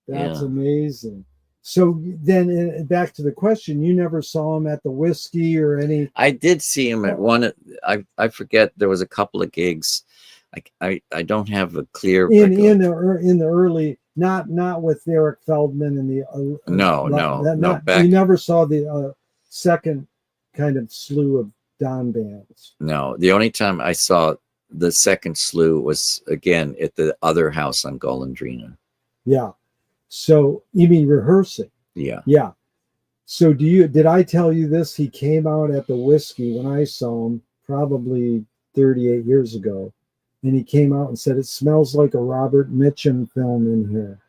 That's amazing. So then back to the question, you never saw him at the Whiskey or any? I did see him at one. I forget, there was a couple of gigs. I don't have a clear in the early, not with Eric Feldman and the no back. You never saw the second kind of slew of Don bands. No, the only time I saw the second slew was again at the other house on Golondrina. Yeah. So you mean rehearsing? Yeah. Yeah. So did I tell you this? He came out at the Whiskey when I saw him probably 38 years ago. And he came out and said, "It smells like a Robert Mitchum film in here."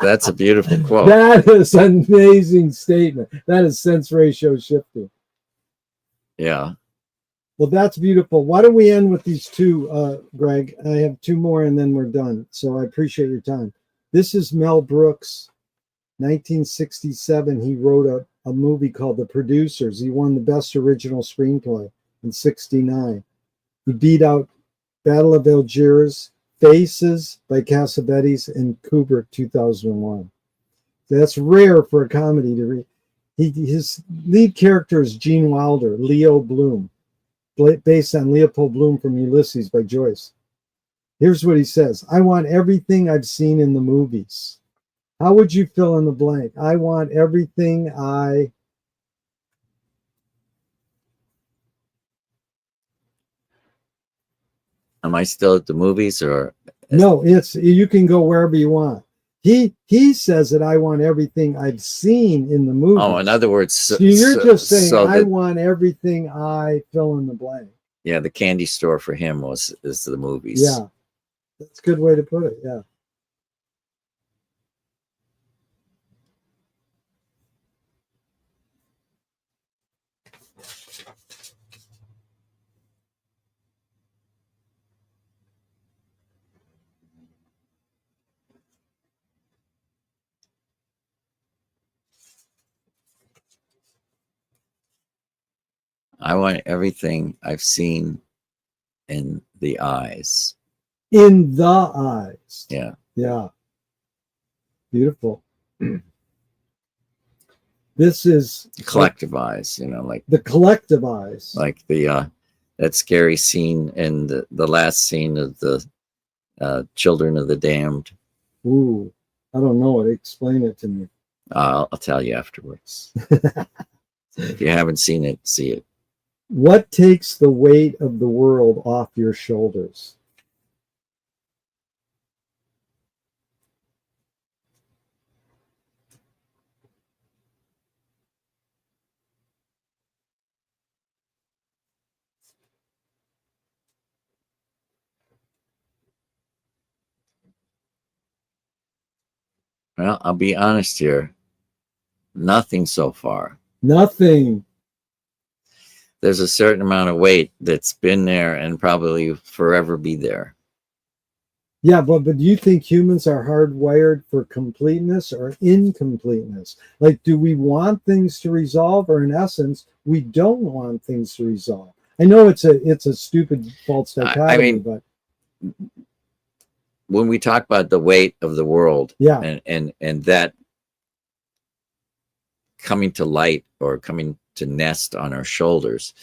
That's a beautiful quote. That is an amazing statement. That is sense ratio shifting. Yeah. Well, that's beautiful. Why don't we end with these two, Greg? I have two more and then we're done. So I appreciate your time. This is Mel Brooks, 1967. He wrote a movie called The Producers. He won the Best Original Screenplay in 69. He beat out Battle of Algiers, Faces by Cassavetes, and Kubrick 2001. That's rare for a comedy to read. His lead character is Gene Wilder, Leo Bloom, based on Leopold Bloom from Ulysses by Joyce. Here's what he says. I want everything I've seen in the movies. How would you fill in the blank? I want everything Am I still at the movies or? No, it's you can go wherever you want. He says that I want everything I've seen in the movie. Oh, in other words, so you're just saying so I want everything I fill in the blank. Yeah, the candy store for him is the movies. Yeah, that's a good way to put it. Yeah. I want everything I've seen in the eyes. In the eyes. Yeah. Yeah. Beautiful. This is Collective eyes, you know, like the collective eyes. Like the that scary scene in the last scene of the Children of the Damned. Ooh, I don't know it. Explain it to me. I'll tell you afterwards. If you haven't seen it, see it. What takes the weight of the world off your shoulders? Well, I'll be honest here. Nothing so far. Nothing. There's a certain amount of weight that's been there and probably forever be there. Yeah, but do you think humans are hardwired for completeness or incompleteness? Like, do we want things to resolve, or in essence, we don't want things to resolve? I know it's a stupid false dichotomy, I mean, but when we talk about the weight of the world, yeah, and that coming to light or coming to nest on our shoulders,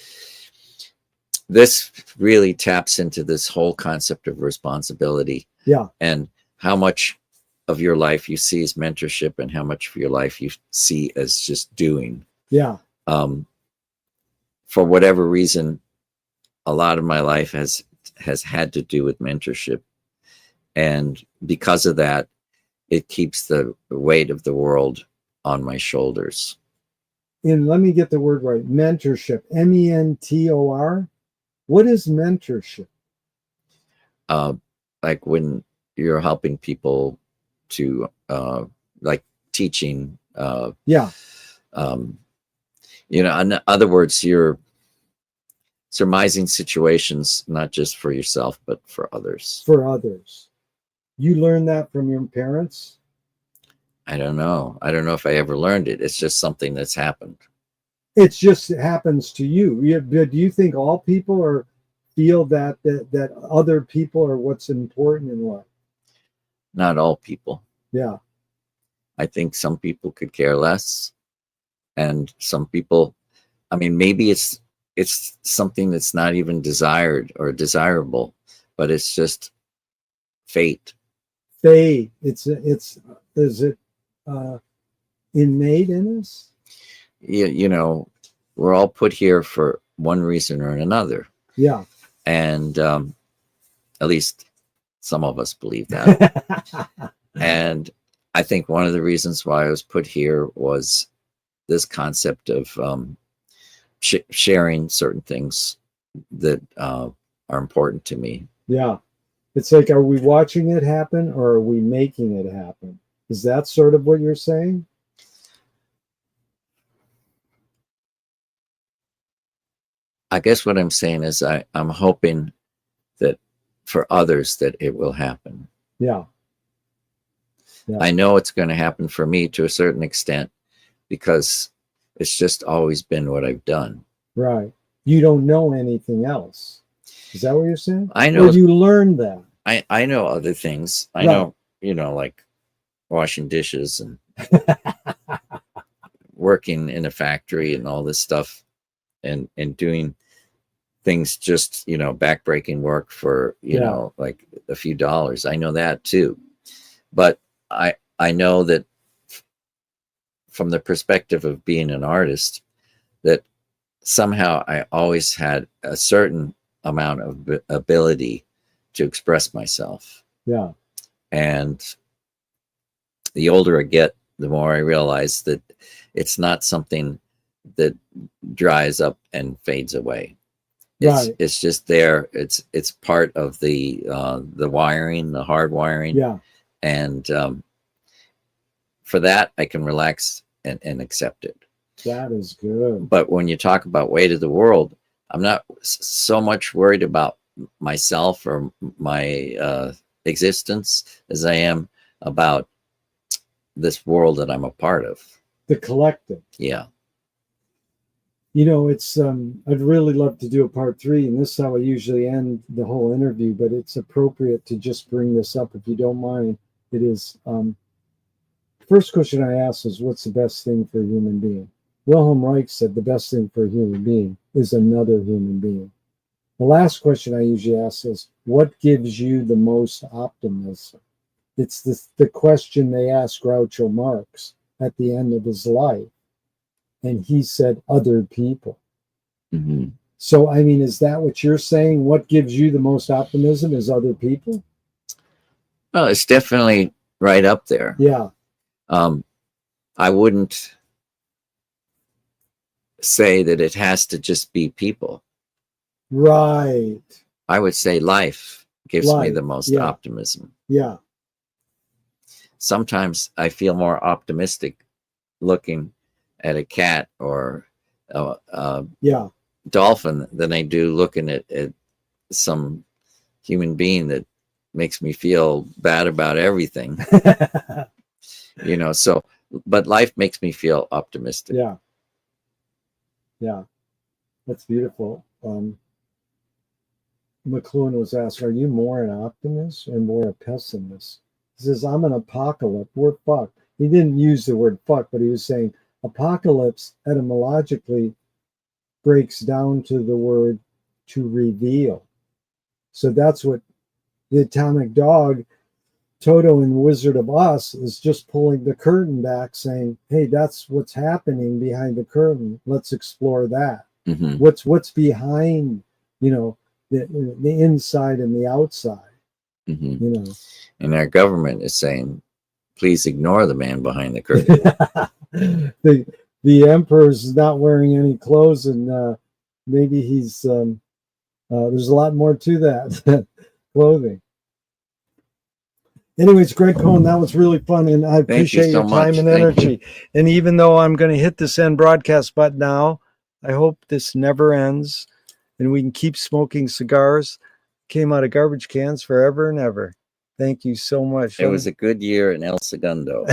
this really taps into this whole concept of responsibility. Yeah. And how much of your life you see as mentorship and how much of your life you see as just doing. Yeah. For whatever reason, a lot of my life has had to do with mentorship. And because of that, it keeps the weight of the world on my shoulders. And let me get the word right. Mentorship, mentor. What is mentorship? Like when you're helping people to, like teaching. Yeah. You know, in other words, you're surmising situations, not just for yourself, but for others. For others. You learned that from your parents? I don't know. I don't know if I ever learned it. It's just something that's happened. It just happens to you. Do you think all people feel that other people are what's important in life? Not all people. Yeah. I think some people could care less. And some people, I mean, maybe it's something that's not even desired or desirable, but it's just fate. Fate. Is it innate in us? You know, we're all put here for one reason or another. Yeah. And at least some of us believe that. And I think one of the reasons why I was put here was this concept of sharing certain things that are important to me. Yeah. It's like, are we watching it happen or are we making it happen? Is that sort of what you're saying? I guess what I'm saying is I'm hoping that for others that it will happen. Yeah. Yeah. I know it's going to happen for me to a certain extent because it's just always been what I've done. Right. You don't know anything else. Is that what you're saying? I know. Or you learned that. I know other things. I Right. know, you know, like washing dishes and working in a factory and all this stuff and doing things just, you know, backbreaking work for, you know, like a few dollars. I know that too. But I know that from the perspective of being an artist, that somehow I always had a certain amount of ability to express myself. Yeah. And the older I get, the more I realize that it's not something that dries up and fades away. Right. It's just there. It's part of the wiring, the hard wiring. Yeah. And for that, I can relax and accept it. That is good. But when you talk about weight of the world, I'm not so much worried about myself or my existence as I am about this world that I'm a part of. The collective. Yeah. You know, it's I'd really love to do a part 3, and this is how I usually end the whole interview, but it's appropriate to just bring this up if you don't mind. It is first question I ask is, what's the best thing for a human being? Wilhelm Reich said the best thing for a human being is another human being. The last question I usually ask is, what gives you the most optimism? It's the question they asked Groucho Marx at the end of his life. And he said, other people. Mm-hmm. So, I mean, is that what you're saying? What gives you the most optimism is other people? Well, it's definitely right up there. Yeah. I wouldn't say that it has to just be people. Right. I would say life gives me the most yeah. optimism. Yeah. Sometimes I feel more optimistic looking at a cat or a dolphin than I do looking at some human being that makes me feel bad about everything. You know, so, but life makes me feel optimistic. Yeah. Yeah. That's beautiful. McLuhan was asked, are you more an optimist or more a pessimist? He says, I'm an apocalypse. We're fucked. He didn't use the word fuck, but he was saying apocalypse etymologically breaks down to the word to reveal. So that's what the atomic dog, Toto in Wizard of Oz, is just pulling the curtain back saying, hey, that's what's happening behind the curtain. Let's explore that. Mm-hmm. What's behind, you know, the inside and the outside. Mm-hmm. You know. And our government is saying, please ignore the man behind the curtain. the emperor's not wearing any clothes, and maybe he's there's a lot more to that clothing. Anyways, Greg Cohen, that was really fun, and I appreciate your time and energy. And even though I'm going to hit this end broadcast button now, I hope this never ends, and we can keep smoking cigars. Came out of garbage cans forever and ever. Thank you so much. It was a good year in El Segundo.